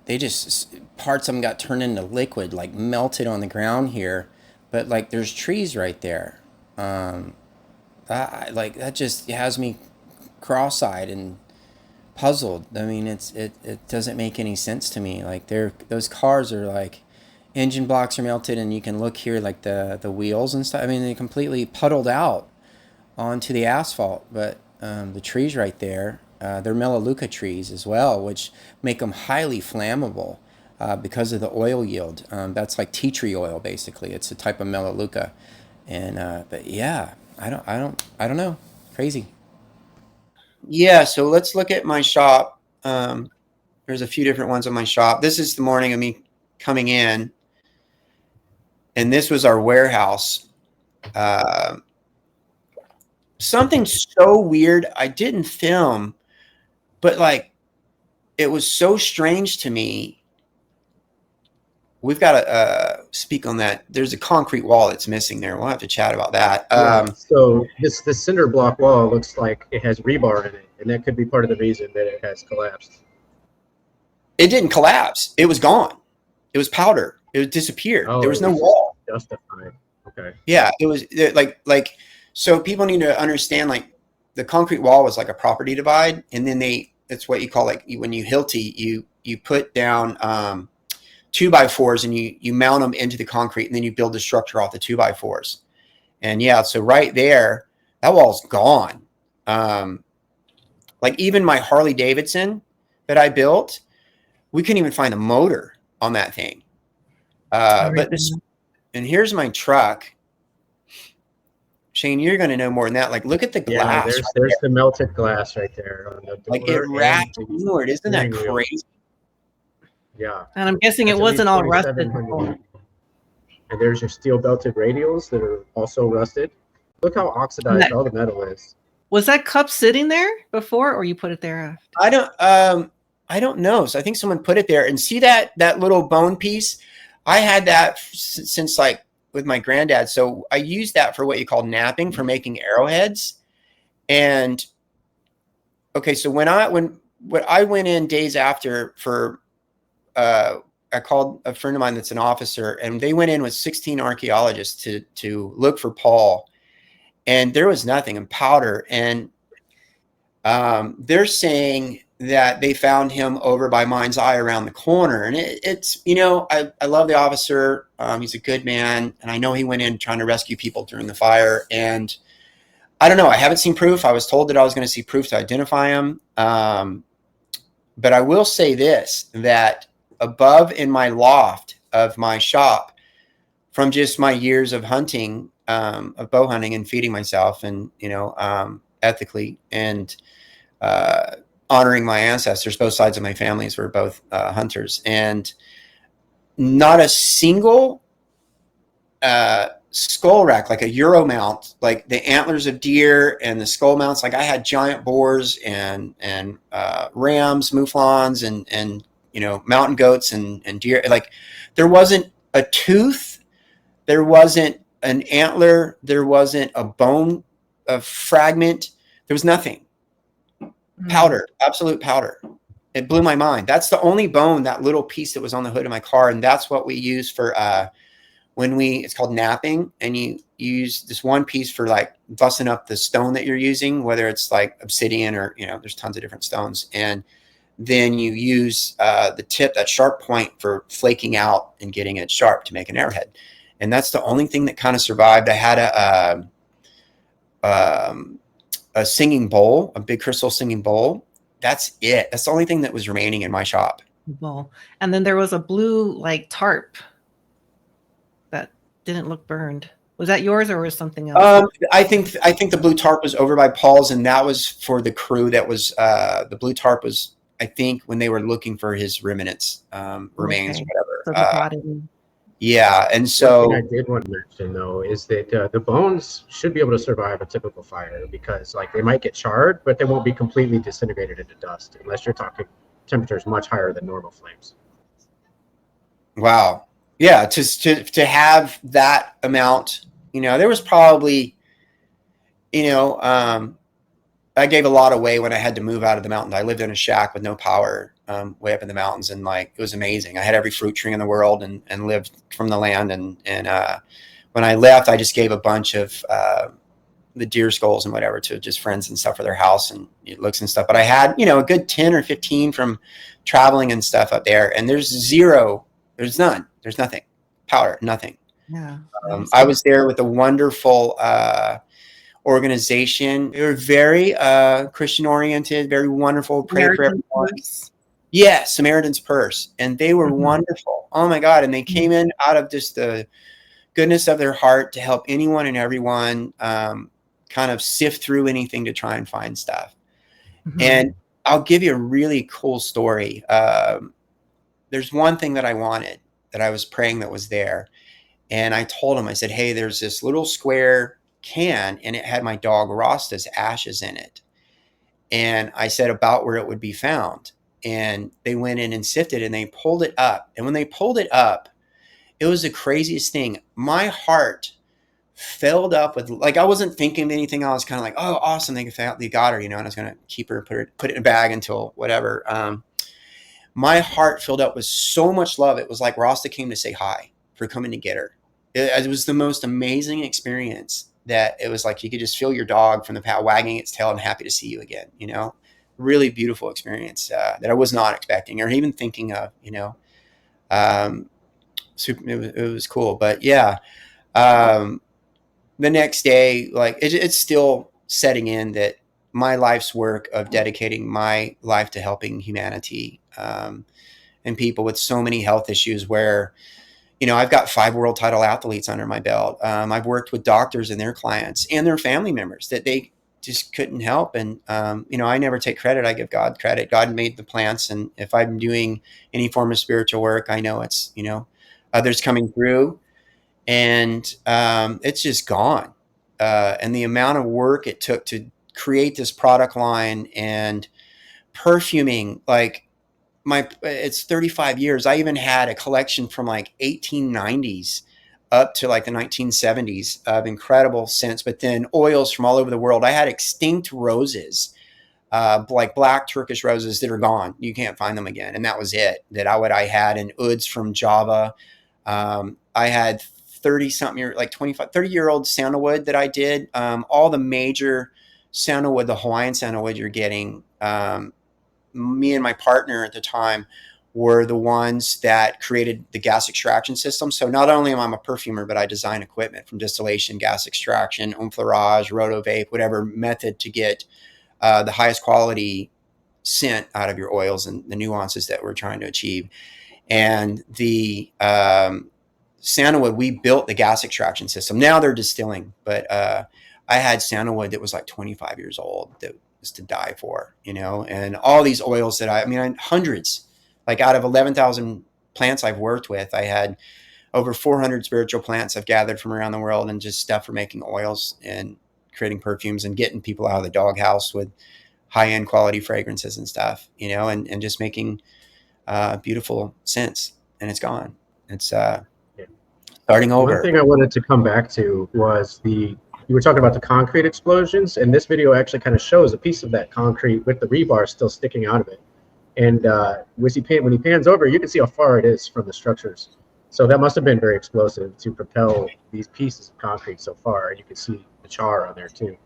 they just, parts of them got turned into liquid, like melted on the ground here. But like, there's trees right there. That just has me cross-eyed and puzzled. I mean, it doesn't make any sense to me. Like, those cars are like, engine blocks are melted, and you can look here, like the wheels and stuff. I mean, they completely puddled out onto the asphalt. But the trees right there, they're melaleuca trees as well, which make them highly flammable because of the oil yield. That's like tea tree oil, basically. It's a type of melaleuca. And but yeah, I don't know. Crazy. Yeah, so let's look at my shop. There's a few different ones on my shop. This is the morning of me coming in, and this was our warehouse. Something so weird I didn't film, but like, it was so strange to me. We've got to speak on that. There's a concrete wall that's missing there. We'll have to chat about that. So this cinder block wall looks like it has rebar in it, and that could be part of the reason that it has collapsed. It didn't collapse. It was gone. It was powder. It disappeared. Oh, there was no wall. Justified. Okay. Yeah, it was like. So people need to understand, like, the concrete wall was like a property divide, and then it's what you call, like, when you hilti, you put down 2x4s and you mount them into the concrete, and then you build the structure off the 2x4s. And yeah, so right there, that wall's gone. Like, even my Harley Davidson that I built, we couldn't even find a motor on that thing. But this, and here's my truck. Shane, you're going to know more than that. Like, look at the glass. Yeah, there's the melted glass right there on the door. Like, it wrapped inward. Isn't that crazy? Yeah. And I'm guessing it wasn't all rusted. And there's your steel belted radials that are also rusted. Look how oxidized all the metal is. Was that cup sitting there before, or you put it there after? I don't know. So I think someone put it there. And see that little bone piece? I had that since, like, with my granddad. So I used that for what you call napping, for making arrowheads. And okay, so when I went in days after for, I called a friend of mine that's an officer, and they went in with 16 archaeologists to look for Paul, and there was nothing in powder. And they're saying that they found him over by Mind's Eye around the corner. And it's, you know, I love the officer. He's a good man. And I know he went in trying to rescue people during the fire. And I don't know. I haven't seen proof. I was told that I was going to see proof to identify him. But I will say this, that above in my loft of my shop, from just my years of hunting, of bow hunting and feeding myself, and, you know, ethically, and honoring my ancestors, both sides of my families were both hunters, and not a single skull rack, like a Euro mount, like the antlers of deer and the skull mounts. Like, I had giant boars and rams, mouflons, and you know, mountain goats and deer. Like, there wasn't a tooth, there wasn't an antler, there wasn't a bone, a fragment. There was nothing. Powder, absolute powder. It blew my mind. That's the only bone, that little piece that was on the hood of my car. And that's what we use for it's called napping. And you use this one piece for, like, busting up the stone that you're using, whether it's like obsidian or, you know, there's tons of different stones. And then you use the tip, that sharp point, for flaking out and getting it sharp to make an arrowhead. And that's the only thing that kind of survived. I had a singing bowl, a big crystal singing bowl. That's it. That's the only thing that was remaining in my shop. Bowl. And then there was a blue, like, tarp that didn't look burned. Was that yours, or was something else? I think the blue tarp was over by Paul's, and that was for the crew. That was the blue tarp was, I think, when they were looking for his remnants, remains, Okay. whatever. So the body. Yeah. And One thing I so, did want to mention though is that the bones should be able to survive a typical fire because like they might get charred, but they won't be completely disintegrated into dust unless you're talking temperatures much higher than normal flames. wow. Yeah. To have that amount, there was probably, you know, I gave a lot away when I had to move out of the mountains. I lived in a shack with no power, way up in the mountains, and like it was amazing. I had every fruit tree in the world and lived from the land. And when I left, I just gave a bunch of the deer skulls and whatever to just friends and stuff for their house and looks and stuff. But I had a good 10 or 15 from traveling and stuff up there, and there's zero, there's none, there's nothing, powder, nothing. Yeah. Nice. I was there with a wonderful organization. They were very Christian oriented, very wonderful, pray for American everyone. Purse. Yes, Samaritan's Purse. And they were Mhm. wonderful. Oh my God. And they came in out of just the goodness of their heart to help anyone and everyone kind of sift through anything to try and find stuff. Mhm. And I'll give you a really cool story. There's one thing that I wanted that I was praying that was there. And I told him, I said, hey, there's this little square can and it had my dog Rasta's ashes in it. And I said about where it would be found. And they went in and sifted and they pulled it up. And when they pulled it up, it was the craziest thing. My heart filled up with, like, I wasn't thinking of anything. I was kind of like, oh, awesome. They got her, and I was going to keep her, put it in a bag until whatever. My heart filled up with so much love. It was like Rasta came to say hi for coming to get her. It was the most amazing experience that it was like you could just feel your dog from the path wagging its tail and happy to see you again. Really beautiful experience that I was not expecting or even thinking of. It was cool. But yeah, um, the next day, like it's still setting in that my life's work of dedicating my life to helping humanity and people with so many health issues where I've got 5 world title athletes under my belt. I've worked with doctors and their clients and their family members that they just couldn't help. And, I never take credit. I give God credit. God made the plants. And if I'm doing any form of spiritual work, I know it's, others coming through and it's just gone. And the amount of work it took to create this product line and perfuming, like, it's 35 years. I even had a collection from like 1890s up to like the 1970s of incredible scents, but then oils from all over the world. I had extinct roses, like black Turkish roses that are gone. You can't find them again. And that was it that I had, and ouds from Java. I had 30 something year, like 25, 30-year-old sandalwood that I did. All the major sandalwood, the Hawaiian sandalwood you're getting, me and my partner at the time were the ones that created the gas extraction system. So not only am I a perfumer, but I design equipment from distillation, gas extraction, enfleurage, rotovape, whatever method to get the highest quality scent out of your oils and the nuances that we're trying to achieve. And the sandalwood, we built the gas extraction system. Now they're distilling, but I had sandalwood that was like 25 years old that was to die for, and all these oils that I hundreds, like out of 11,000 plants I've worked with, I had over 400 spiritual plants I've gathered from around the world and just stuff for making oils and creating perfumes and getting people out of the doghouse with high-end quality fragrances and stuff, and just making beautiful scents. And it's gone. It's Yeah. starting One over. thing I wanted to come back to was you were talking about the concrete explosions, and this video actually kind of shows a piece of that concrete with the rebar still sticking out of it. And when he pans over, you can see how far it is from the structures. So that must have been very explosive to propel these pieces of concrete so far. And you can see the char on there too.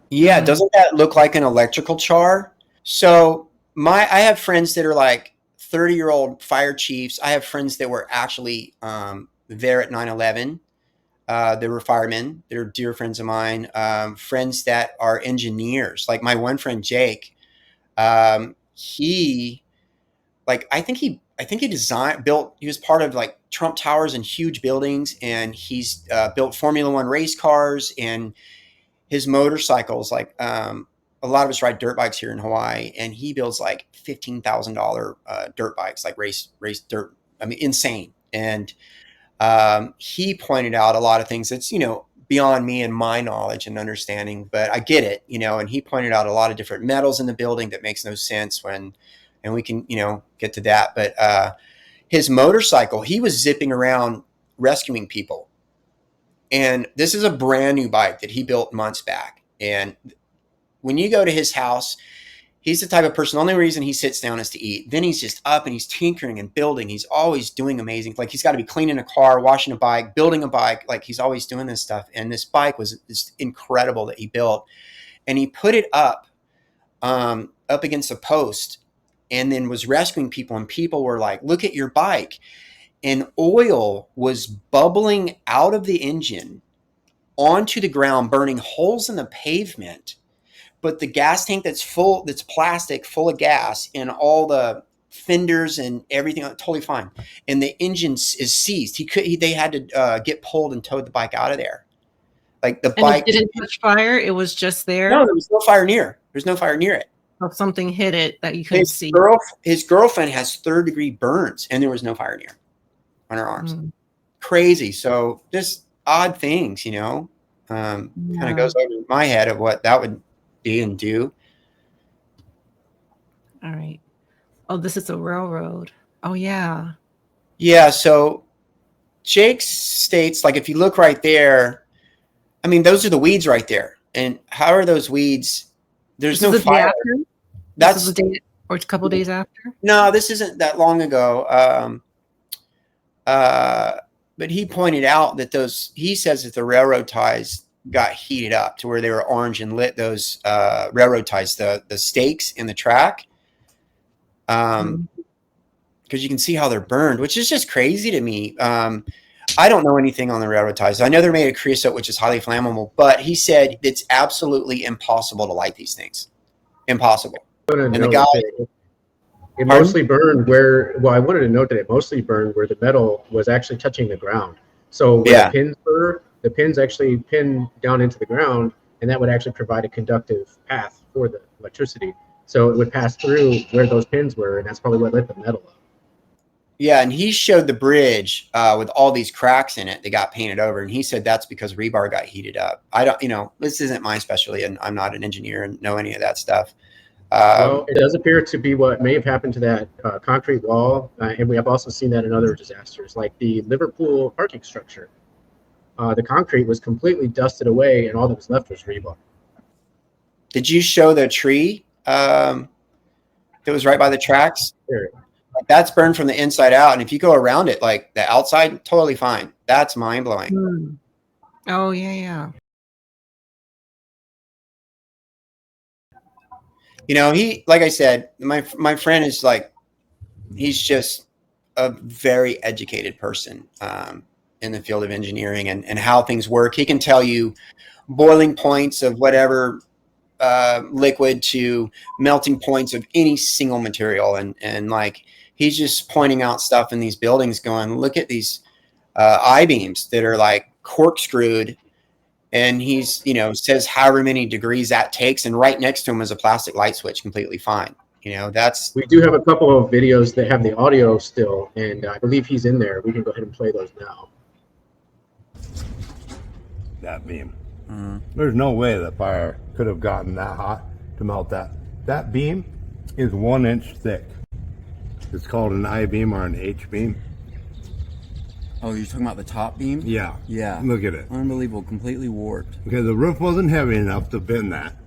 Yeah, doesn't that look like an electrical char? So I have friends that are like 30-year-old fire chiefs. I have friends that were actually there at 9/11. They were firemen. They're dear friends of mine. Friends that are engineers. Like my one friend Jake. He like I think he designed built. He was part of like Trump Towers and huge buildings, and he's built Formula One race cars and his motorcycles. Like a lot of us ride dirt bikes here in Hawaii, and he builds like $15,000 dirt bikes, like race dirt. I mean, insane. And he pointed out a lot of things that's, beyond me and my knowledge and understanding, but I get it, and he pointed out a lot of different metals in the building that makes no sense and we can, get to that. But his motorcycle, he was zipping around rescuing people. And this is a brand new bike that he built months back. And when you go to his house, he's the type of person, the only reason he sits down is to eat. Then he's just up and he's tinkering and building. He's always doing amazing. Like he's got to be cleaning a car, washing a bike, building a bike. Like he's always doing this stuff. And this bike was just incredible that he built. And he put it up against a post and then was rescuing people. And people were like, look at your bike. And oil was bubbling out of the engine onto the ground, burning holes in the pavement. But the gas tank that's plastic, full of gas, and all the fenders and everything, totally fine. And the engine is seized. They had to get pulled and towed the bike out of there. Like the bike didn't touch fire. It was just there. No, there was no fire near. There's no fire near it. So something hit it that you couldn't see. His girlfriend has 3rd-degree burns, and there was no fire near on her arms. Crazy. So just odd things, kind of goes over my head of what that would be and do. All right. Oh, this is a railroad. Oh, yeah. Yeah. So Jake states, like, if you look right there, I mean, those are the weeds right there. And how are those weeds? There's no fire. That's the day or a couple days after? No, this isn't that long ago. But he pointed out that he says that the railroad ties got heated up to where they were orange and lit. Those railroad ties, the stakes in the track, because you can see how they're burned, which is just crazy to me. I don't know anything on the railroad ties. I know they're made of creosote, which is highly flammable, but he said it's absolutely impossible to light these things. Impossible. And the guy, it mostly burned I wanted to note that it mostly burned where the metal was actually touching the ground. So where the pins were, the pins actually pin down into the ground, and that would actually provide a conductive path for the electricity. So it would pass through where those pins were, and that's probably what lit the metal up. Yeah, and he showed the bridge with all these cracks in it that got painted over, and he said that's because rebar got heated up. I don't, this isn't my specialty, and I'm not an engineer and know any of that stuff. Well, it does appear to be what may have happened to that concrete wall, and we have also seen that in other disasters, like the Liverpool parking structure. The concrete was completely dusted away, and all that was left was rebar. Did you show the tree that was right by the tracks? Sure. That's burned from the inside out, and if you go around it, like the outside, totally fine. That's mind-blowing. Oh, yeah. He, like I said, my friend is like, he's just a very educated person in the field of engineering and how things work. He can tell you boiling points of whatever liquid to melting points of any single material. And like, he's just pointing out stuff in these buildings going, look at these I-beams that are like corkscrewed. And he's, says however many degrees that takes. And right next to him is a plastic light switch, completely fine. We do have a couple of videos that have the audio still, and I believe he's in there. We can go ahead and play those now. That beam. There's no way the fire could have gotten that hot to melt that. That beam is 1 inch thick. It's called an I-beam or an H-beam. Oh, you're talking about the top beam? Yeah. Yeah. Look at it. Unbelievable. Completely warped. Okay, the roof wasn't heavy enough to bend that.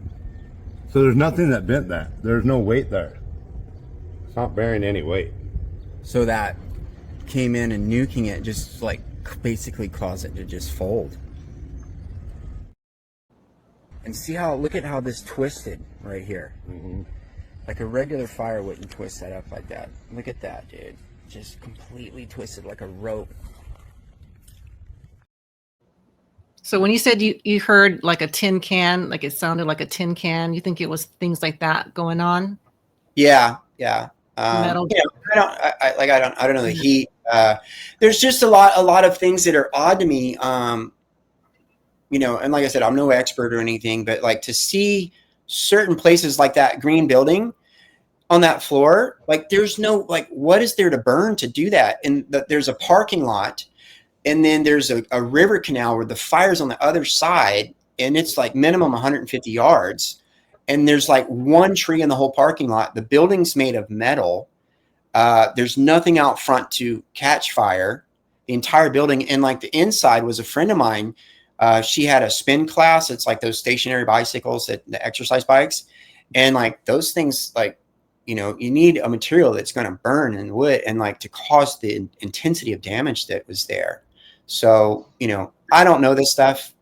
So there's nothing that bent that. There's no weight there. It's not bearing any weight. So that came in and nuking it just like basically caused it to just fold. And see look at how this twisted right here. Like a regular fire wouldn't twist that up like that. Look at that, dude. Just completely twisted like a rope. So when you said you heard like a tin can, like it sounded like a tin can, you think it was things like that going on? Yeah. Metal. I don't know the heat. There's just a lot of things that are odd to me. And like I said, I'm no expert or anything, but like to see certain places like that green building on that floor, like there's no, like, what is there to burn to do that? And there's a parking lot. And then there's a river canal where the fire's on the other side, and it's like minimum 150 yards. And there's like one tree in the whole parking lot. The building's made of metal. There's nothing out front to catch fire. The entire building, and like the inside was a friend of mine. She had a spin class. It's like those stationary bicycles, the exercise bikes. And like those things, like, you know, you need a material that's going to burn and wood and like to cause the intensity of damage that was there. So, you know, I don't know this stuff.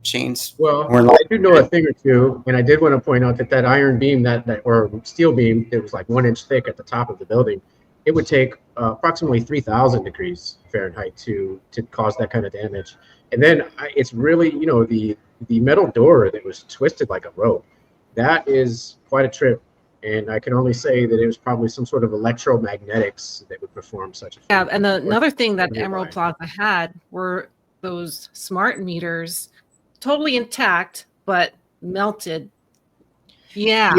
Shane's Well, more I do know a thing or two, and I did want to point out that iron beam, that or steel beam, it was like 1 inch thick at the top of the building. It would take approximately 3,000 degrees Fahrenheit to cause that kind of damage. And then it's really, you know, the metal door that was twisted like a rope. That is quite a trip. And I can only say that it was probably some sort of electromagnetics that would perform such a feat. Yeah, and another thing that Emerald Plaza had were those smart meters, totally intact but melted. Yeah.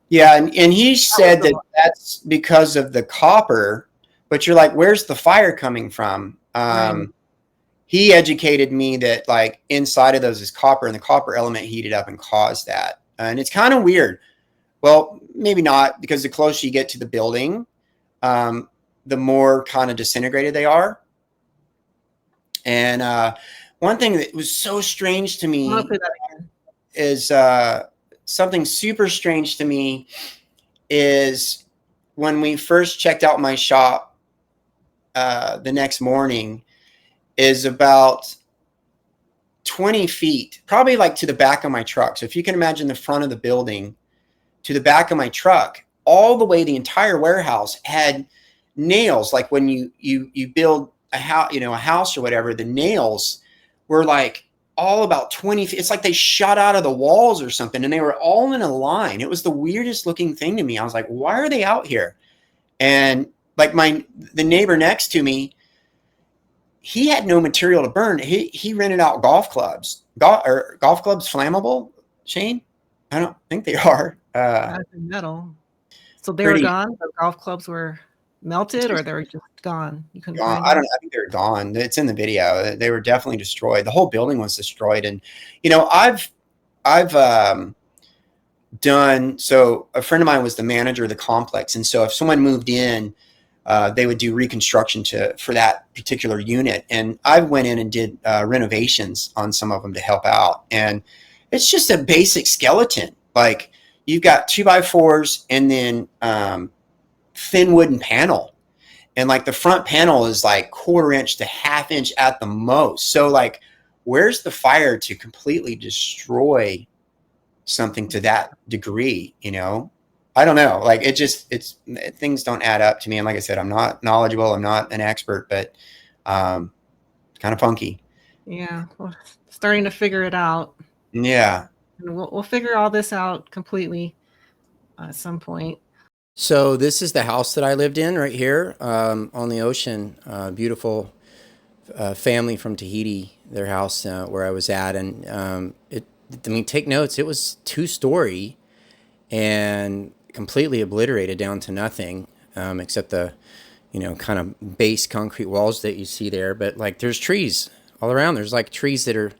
Yeah, and he said that that's because of the copper, but you're like, where's the fire coming from? Right. He educated me that like inside of those is copper, and the copper element heated up and caused that. And it's kind of weird. Well, maybe not, because the closer you get to the building, the more kind of disintegrated they are. And one thing that was so strange to me is something super strange to me is when we first checked out my shop the next morning, is about 20 feet, probably like to the back of my truck. So if you can imagine the front of the building to the back of my truck, all the way, the entire warehouse had nails. Like when you build a house, you know, a house or whatever, the nails were like all about 20 feet. It's like they shot out of the walls or something, and they were all in a line. It was the weirdest looking thing to me. I was like, why are they out here? And like the neighbor next to me, he had no material to burn. He rented out golf clubs. Golf clubs flammable, Shane? I don't think they are. Metal. So they were gone? The golf clubs were melted, or they were just gone? You couldn't find them? I don't know. I think they were gone. It's in the video. They were definitely destroyed. The whole building was destroyed. And, you know, I've done, so a friend of mine was the manager of the complex. And so if someone moved in, they would do reconstruction for that particular unit. And I went in and did renovations on some of them to help out. And it's just a basic skeleton. Like you've got 2x4s and then thin wooden panel. And like the front panel is like 1/4 inch to 1/2 inch at the most. So like, where's the fire to completely destroy something to that degree, you know? I don't know. Like things don't add up to me. And like I said, I'm not knowledgeable. I'm not an expert, but kind of funky. Yeah, we're starting to figure it out. Yeah. And we'll figure all this out completely at some point. So this is the house that I lived in right here on the ocean. Beautiful family from Tahiti, their house where I was at. And I mean, take notes. It was 2-story and completely obliterated down to nothing, except the, you know, kind of base concrete walls that you see there. But like there's trees all around. There's like trees that are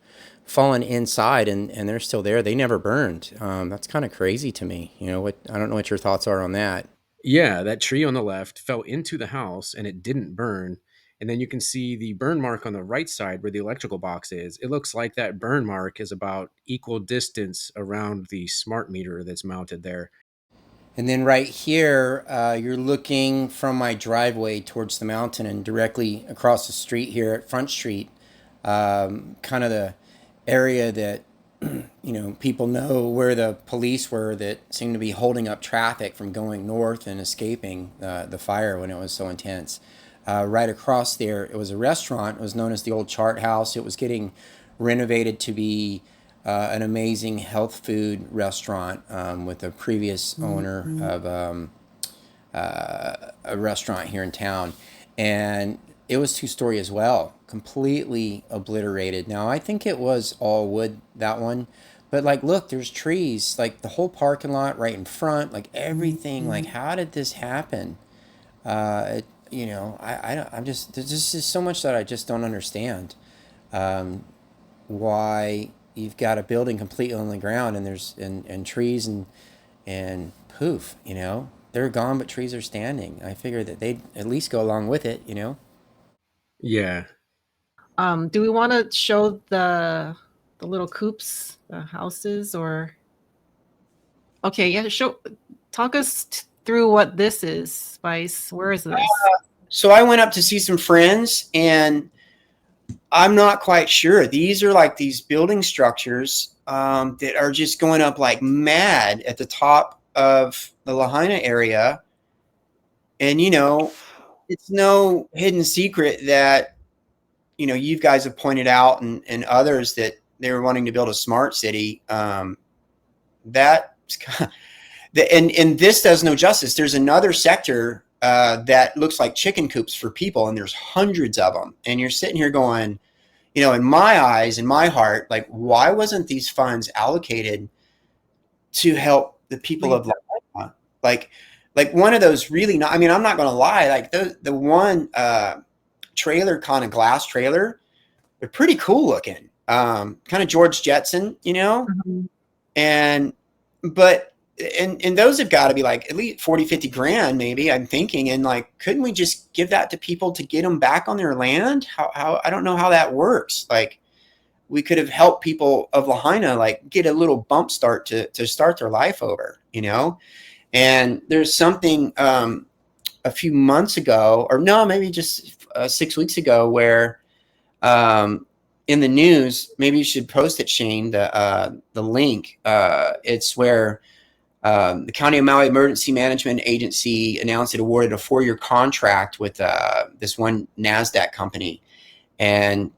fallen inside and they're still there. They never burned. That's kind of crazy to me. You know, I don't know what your thoughts are on that. Yeah, that tree on the left fell into the house and it didn't burn. And then you can see the burn mark on the right side where the electrical box is. It looks like that burn mark is about equal distance around the smart meter that's mounted there. And then right here, you're looking from my driveway towards the mountain, and directly across the street here at Front Street, kind of the area that, you know, people know where the police were that seemed to be holding up traffic from going north and escaping the fire when it was so intense. Right across there, it was a restaurant. It was known as the Old Chart House. It was getting renovated to be an amazing health food restaurant with a previous owner of a restaurant here in town. And it was 2-story as well, completely obliterated. Now, I think it was all wood, that one. But, like, look, there's trees, like the whole parking lot right in front, like everything. Like, how did this happen? you know, I don't, I'm just, there's just so much that I just don't understand. Um, why you've got a building completely on the ground and there's, and trees and poof, you know, they're gone, but trees are standing. I figure that they'd at least go along with it, you know? Yeah. Do we want to show the little coops, the houses, or okay, yeah, talk us through what this is, Spice. Where is this? So I went up to see some friends, and I'm not quite sure. These are like these building structures that are just going up like mad at the top of the Lahaina area. And, you know, it's no hidden secret that, you know, you guys have pointed out and others that they were wanting to build a smart city. That's kind of, and this does no justice. There's another sector that looks like chicken coops for people, and there's hundreds of them. And you're sitting here going, you know, in my eyes, in my heart, like, why wasn't these funds allocated to help the people of Lahaina? Like one of those really not, I mean, I'm not going to lie, like the one trailer, kind of glass trailer, they're pretty cool looking, kind of George Jetson, you know? Mhm. And, but, and those have got to be like at least 40, 50 grand, maybe, I'm thinking. And like, couldn't we just give that to people to get them back on their land? How, I don't know how that works. Like, we could have helped people of Lahaina, like, get a little bump start to start their life over, you know? And there's something, a few months ago, or no, maybe just 6 weeks ago, where, in the news, maybe you should post it, Shane, the link. It's where the County of Maui Emergency Management Agency announced it awarded a 4-year contract with this one NASDAQ company. And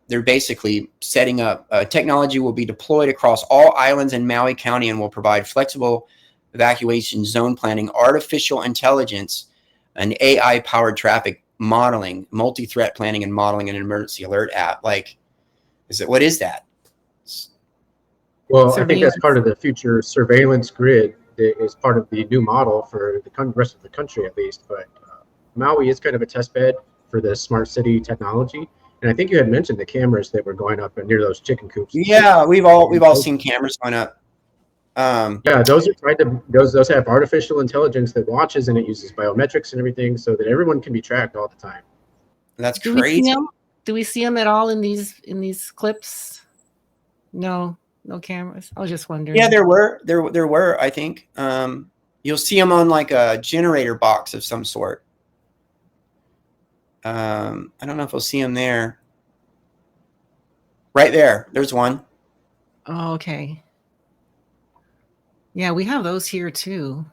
they're basically setting up technology will be deployed across all islands in Maui County and will provide flexible evacuation zone planning, artificial intelligence, and AI-powered traffic modeling, multi-threat planning and modeling, and an emergency alert app. Like, what is that? Well, I think that's Surveillance. part of the future surveillance grid that is part of the new model for the rest of the country, at least. But Maui is kind of a test bed for the smart city technology. And I think you had mentioned the cameras that were going up near those chicken coops. Yeah, we've all seen cameras going up. Yeah, those are tried to those have artificial intelligence that watches, and it uses biometrics and everything so that everyone can be tracked all the time. That's Do we see crazy. them? Do we see them at all in these clips? No, no cameras. I was just wondering. Yeah, there were, I think. You'll see them on like a generator box of some sort. I don't know if we'll see them there. Right there. There's one. Oh, okay. Yeah, we have those here too.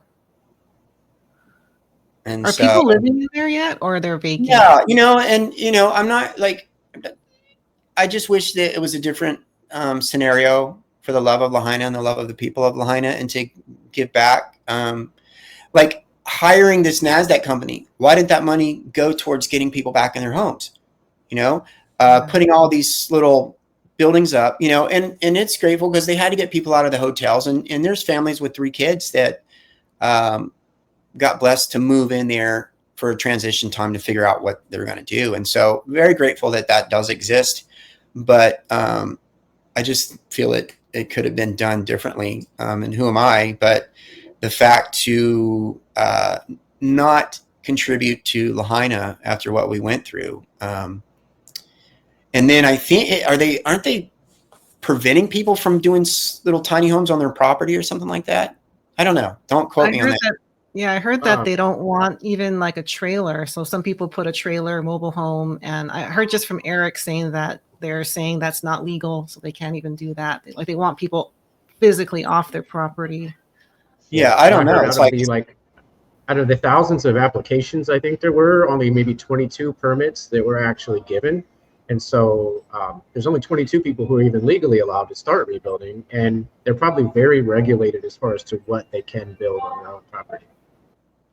And Are so, people living in there yet, or they're vacant? yeah, you know, and you know, I'm not like, I just wish that it was a different scenario for the love of Lahaina and the love of the people of Lahaina, and to give back. Like hiring this NASDAQ company, why didn't that money go towards getting people back in their homes? You know, putting all these little buildings up, you know, and it's grateful because they had to get people out of the hotels, and there's families with 3 kids that got blessed to move in there for a transition time to figure out what they're going to do. And so very grateful that that does exist. But I just feel it could have been done differently. And who am I? But the fact to not contribute to Lahaina after what we went through. And then I think, aren't they preventing people from doing little tiny homes on their property or something like that? I don't know. Don't quote me on that. Yeah, I heard that they don't want even like a trailer. So some people put a trailer, mobile home, and I heard just from Eric saying that they're saying that's not legal, so they can't even do that. Like they want people physically off their property. Yeah, I don't know. It's like out of the thousands of applications, I think there were only maybe 22 permits that were actually given. And so there's only 22 people who are even legally allowed to start rebuilding. And they're probably very regulated as far as to what they can build on their own property.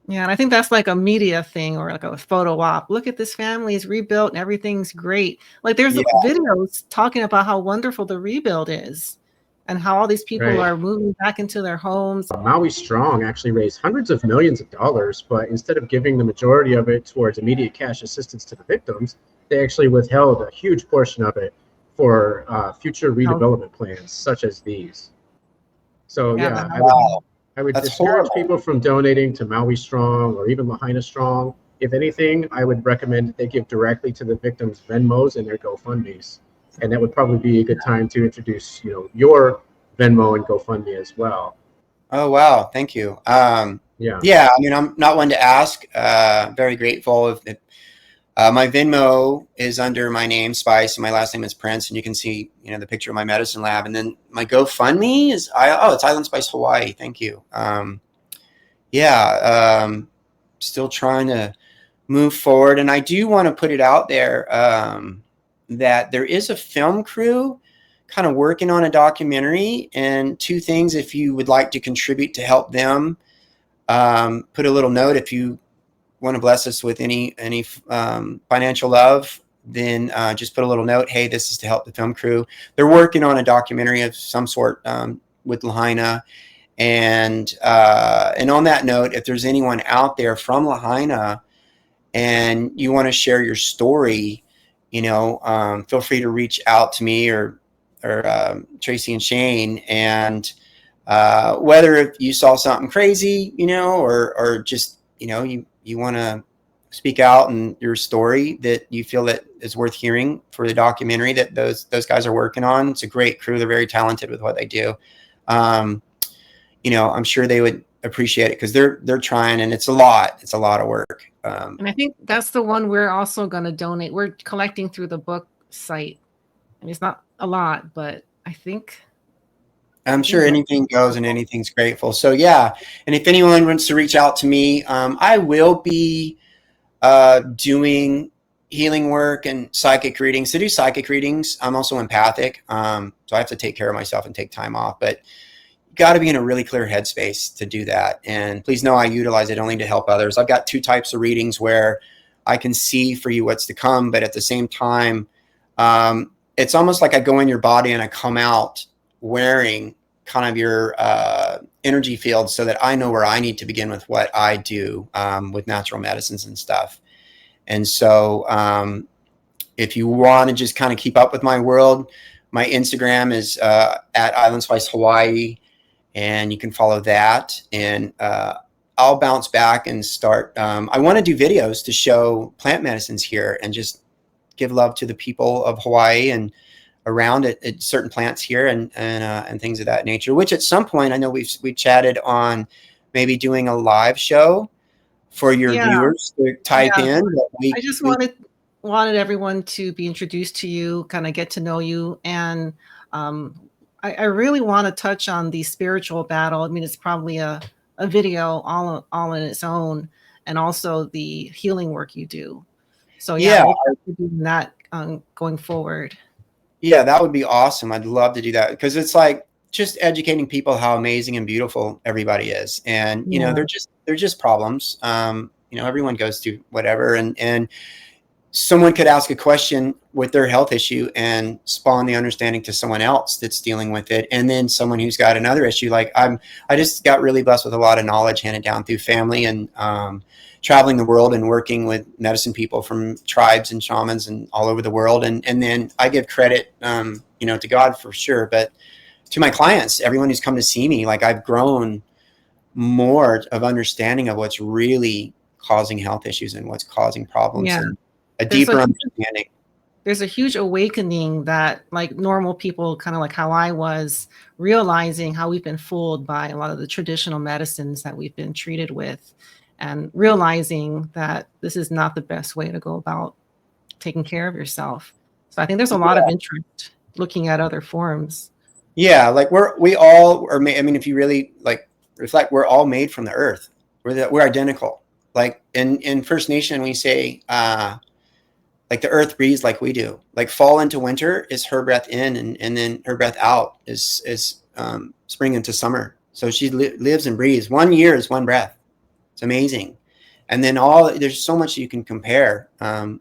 Yeah, and I think that's like a media thing or like a photo op. Look at this family is rebuilt and everything's great. Like there's videos talking about how wonderful the rebuild is. and how all these people Right. are moving back into their homes. Maui Strong actually raised hundreds of millions of dollars, but instead of giving the majority of it towards immediate cash assistance to the victims, they actually withheld a huge portion of it for future redevelopment plans, such as these. So Yeah, yeah, Wow, I would that's discourage horrible. people from donating to Maui Strong or even Lahaina Strong. If anything, I would recommend that they give directly to the victims' Venmos and their GoFundMes, and that would probably be a good time to introduce, your Venmo and GoFundMe as well. Oh, wow. Thank you. Yeah. Yeah, I mean, I'm not one to ask. Very grateful. If my Venmo is under my name, Spice, and my last name is Prince, and you can see, the picture of my medicine lab. And then my GoFundMe is, it's Island Spice Hawaii. Thank you. Yeah, still trying to move forward. And I do want to put it out there that there is a film crew kind of working on a documentary. And two things, if you would like to contribute to help them, put a little note. If you want to bless us with any financial love, then just put a little note. Hey, this is to help the film crew. They're working on a documentary of some sort with Lahaina. And on that note, if there's anyone out there from Lahaina and you want to share your story, feel free to reach out to me or Tracy and Shane. And whether if you saw something crazy, or just, you want to speak out and your story that you feel that is worth hearing for the documentary that those guys are working on. It's a great crew. They're very talented with what they do. I'm sure they would appreciate it because they're trying, and it's a lot of work. And I think that's the one we're also going to donate. We're collecting through the book site. I mean, it's not a lot, but I'm sure anything goes and anything's grateful. So yeah. And if anyone wants to reach out to me, I will be doing healing work and psychic readings. To do psychic readings, I'm also empathic. So I have to take care of myself and take time off, but got to be in a really clear headspace to do that. And please know I utilize it only to help others. I've got two types of readings where I can see for you what's to come, but at the same time, it's almost like I go in your body and I come out wearing kind of your energy field so that I know where I need to begin with what I do with natural medicines and stuff. And so if you want to just kind of keep up with my world, my Instagram is at Island Spice Hawaii. And you can follow that, and I'll bounce back and start. I want to do videos to show plant medicines here and just give love to the people of Hawaii and around it certain plants here and things of that nature. Which at some point I know we've chatted on maybe doing a live show for your viewers to type in. I just wanted everyone to be introduced to you, kind of get to know you, and I really want to touch on the spiritual battle. I mean, it's probably a video all in its own, and also the healing work you do. So we'll be doing that going forward. Yeah, that would be awesome. I'd love to do that because it's like just educating people how amazing and beautiful everybody is, and they're just problems. Everyone goes through whatever, and someone could ask a question with their health issue and spawn the understanding to someone else that's dealing with it. And then someone who's got another issue. Like I just got really blessed with a lot of knowledge handed down through family and traveling the world and working with medicine people from tribes and shamans and all over the world. And then I give credit, to God for sure, but to my clients, everyone who's come to see me, like I've grown more of understanding of what's really causing health issues and what's causing problems. Yeah. And a deeper understanding. There's a huge awakening that like normal people, kind of like how I was, realizing how we've been fooled by a lot of the traditional medicines that we've been treated with, and realizing that this is not the best way to go about taking care of yourself. So I think there's a lot of interest looking at other forms. Yeah, like we all are made. I mean, if you really like reflect, we're all made from the earth. We're identical. Like in First Nation, we say, like the earth breathes like we do. Like fall into winter is her breath in, and then her breath out is spring into summer. So she lives and breathes. 1 year is one breath. It's amazing. And then there's so much you can compare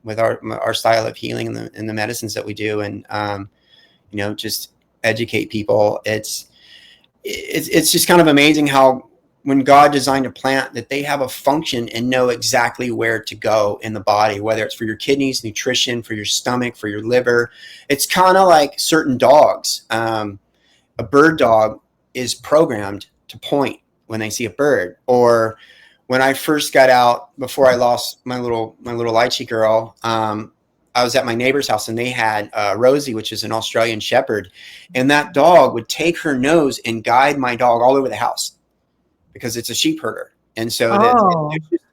with our style of healing and the medicines that we do. And, just educate people. It's just kind of amazing how when God designed a plant that they have a function and know exactly where to go in the body, whether it's for your kidneys, nutrition, for your stomach, for your liver. It's kind of like certain dogs. A bird dog is programmed to point when they see a bird. Or when I first got out, before I lost my little lychee girl, I was at my neighbor's house and they had Rosie, which is an Australian Shepherd. And that dog would take her nose and guide my dog all over the house because it's a sheep herder. And so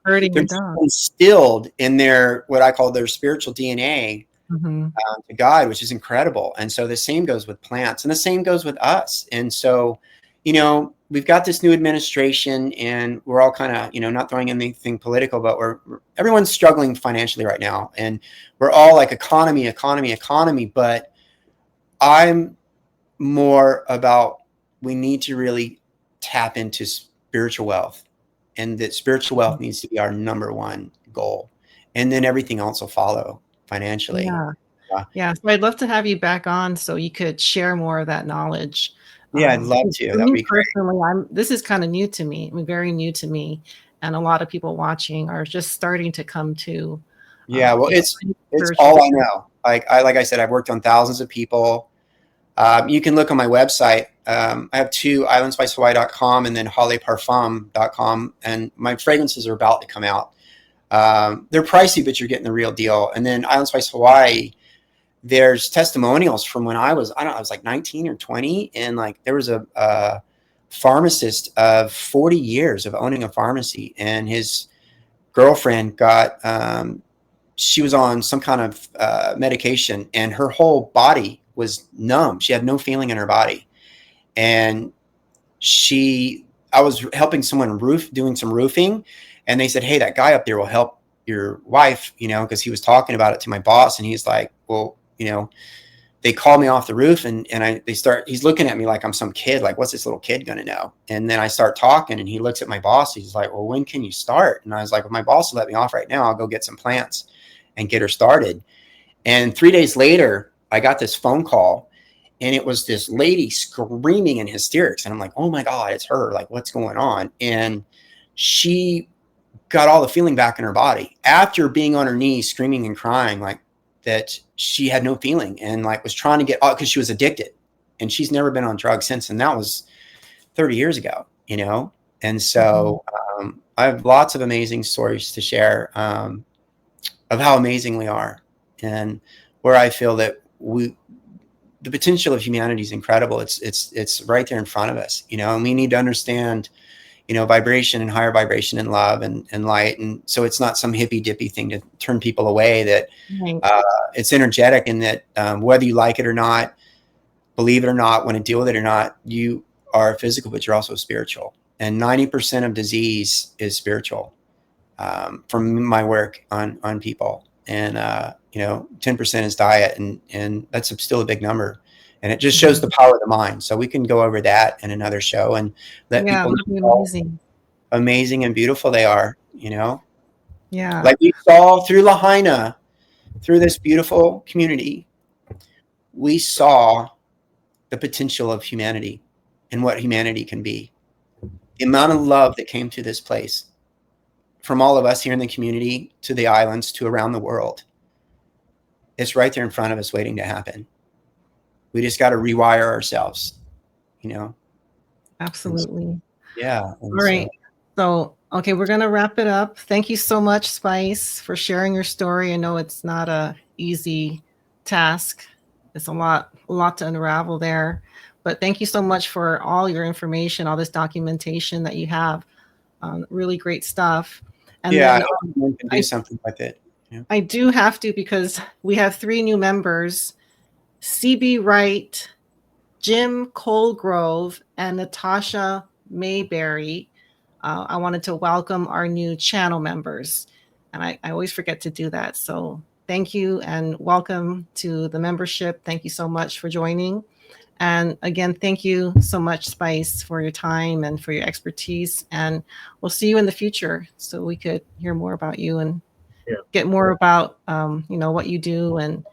herding they're your dog. instilled in their, what I call their spiritual DNA to God, which is incredible. And so the same goes with plants and the same goes with us. And so, you know, we've got this new administration and we're all kind of, you know, not throwing anything political, but everyone's struggling financially right now. And we're all like economy. But I'm more about, we need to really tap into spiritual wealth, and that spiritual wealth needs to be our number one goal. And then everything else will follow financially. Yeah. So I'd love to have you back on so you could share more of that knowledge. Yeah, I'd love to. That'd be great. Personally, this is kind of new to me. I mean, very new to me. And a lot of people watching are just starting to come to. Yeah, well, it's all I know. Like I said, I've worked on thousands of people. You can look on my website. I have two, islandspicehawaii.com and then haleparfum.com. And my fragrances are about to come out. They're pricey, but you're getting the real deal. And then Island Spice Hawaii, there's testimonials from when I was like 19 or 20. And like there was a pharmacist of 40 years of owning a pharmacy, and his girlfriend got, she was on some kind of medication and her whole body was numb. She had no feeling in her body. And I was helping someone doing some roofing, and they said, hey, that guy up there will help your wife, you know, because he was talking about it to my boss. And he's like, well, you know, they called me off the roof and he's looking at me like I'm some kid, like, what's this little kid going to know? And then I start talking and he looks at my boss. He's like, well, when can you start? And I was like, well, my boss will let me off right now. I'll go get some plants and get her started. And 3 days later, I got this phone call, and it was this lady screaming in hysterics. And I'm like, oh my God, it's her. Like, what's going on? And she got all the feeling back in her body after being on her knees, screaming and crying, like that she had no feeling, and like was trying to get out because she was addicted, and she's never been on drugs since. And that was 30 years ago, you know? And so I have lots of amazing stories to share of how amazing we are, and where I feel that the potential of humanity is incredible. It's right there in front of us, you know, and we need to understand, you know, vibration and higher vibration and love and light. And so it's not some hippy dippy thing to turn people away, that it's energetic, and that whether you like it or not, believe it or not, want to deal with it or not, you are physical, but you're also spiritual. And 90% of disease is spiritual, from my work on people. And, you know, 10% is diet, and that's still a big number. And it just shows the power of the mind. So we can go over that in another show and let people know how amazing and beautiful they are, you know? Yeah. Like we saw through Lahaina, through this beautiful community, we saw the potential of humanity and what humanity can be. The amount of love that came to this place from all of us here in the community to the islands to around the world. It's right there in front of us waiting to happen. We just got to rewire ourselves, you know? Absolutely. Yeah. All right. So, okay, we're going to wrap it up. Thank you so much, Spice, for sharing your story. I know it's not a easy task. It's a lot to unravel there. But thank you so much for all your information, all this documentation that you have. Really great stuff. And yeah, then, we can do something with it. Yeah. I do have to, because we have 3 new members: CB Wright, Jim Colgrove, and Natasha Mayberry. I wanted to welcome our new channel members, and I always forget to do that. So thank you and welcome to the membership. Thank you so much for joining. And again, thank you so much, Spice, for your time and for your expertise. And we'll see you in the future so we could hear more about you and get more about, you know, what you do, and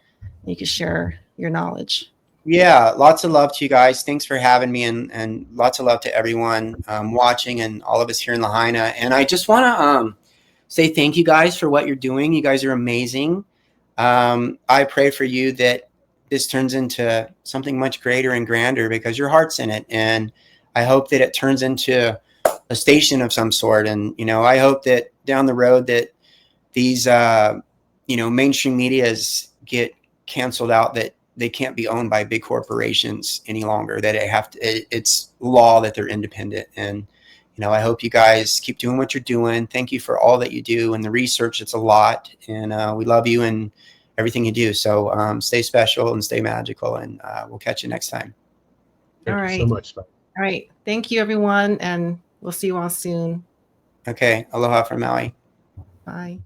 you can share your knowledge. Yeah, lots of love to you guys. Thanks for having me, and lots of love to everyone watching and all of us here in Lahaina. And I just want to say thank you guys for what you're doing. You guys are amazing. I pray for you that this turns into something much greater and grander because your heart's in it. And I hope that it turns into a station of some sort. And, you know, I hope that down the road that these, you know, mainstream medias get canceled out, that they can't be owned by big corporations any longer, that it's law that they're independent. And, you know, I hope you guys keep doing what you're doing. Thank you for all that you do and the research. It's a lot. And we love you and everything you do. So stay special and stay magical. And we'll catch you next time. Thank All you right. so much. All right. Thank you, everyone. And we'll see you all soon. Okay. Aloha from Maui. Bye.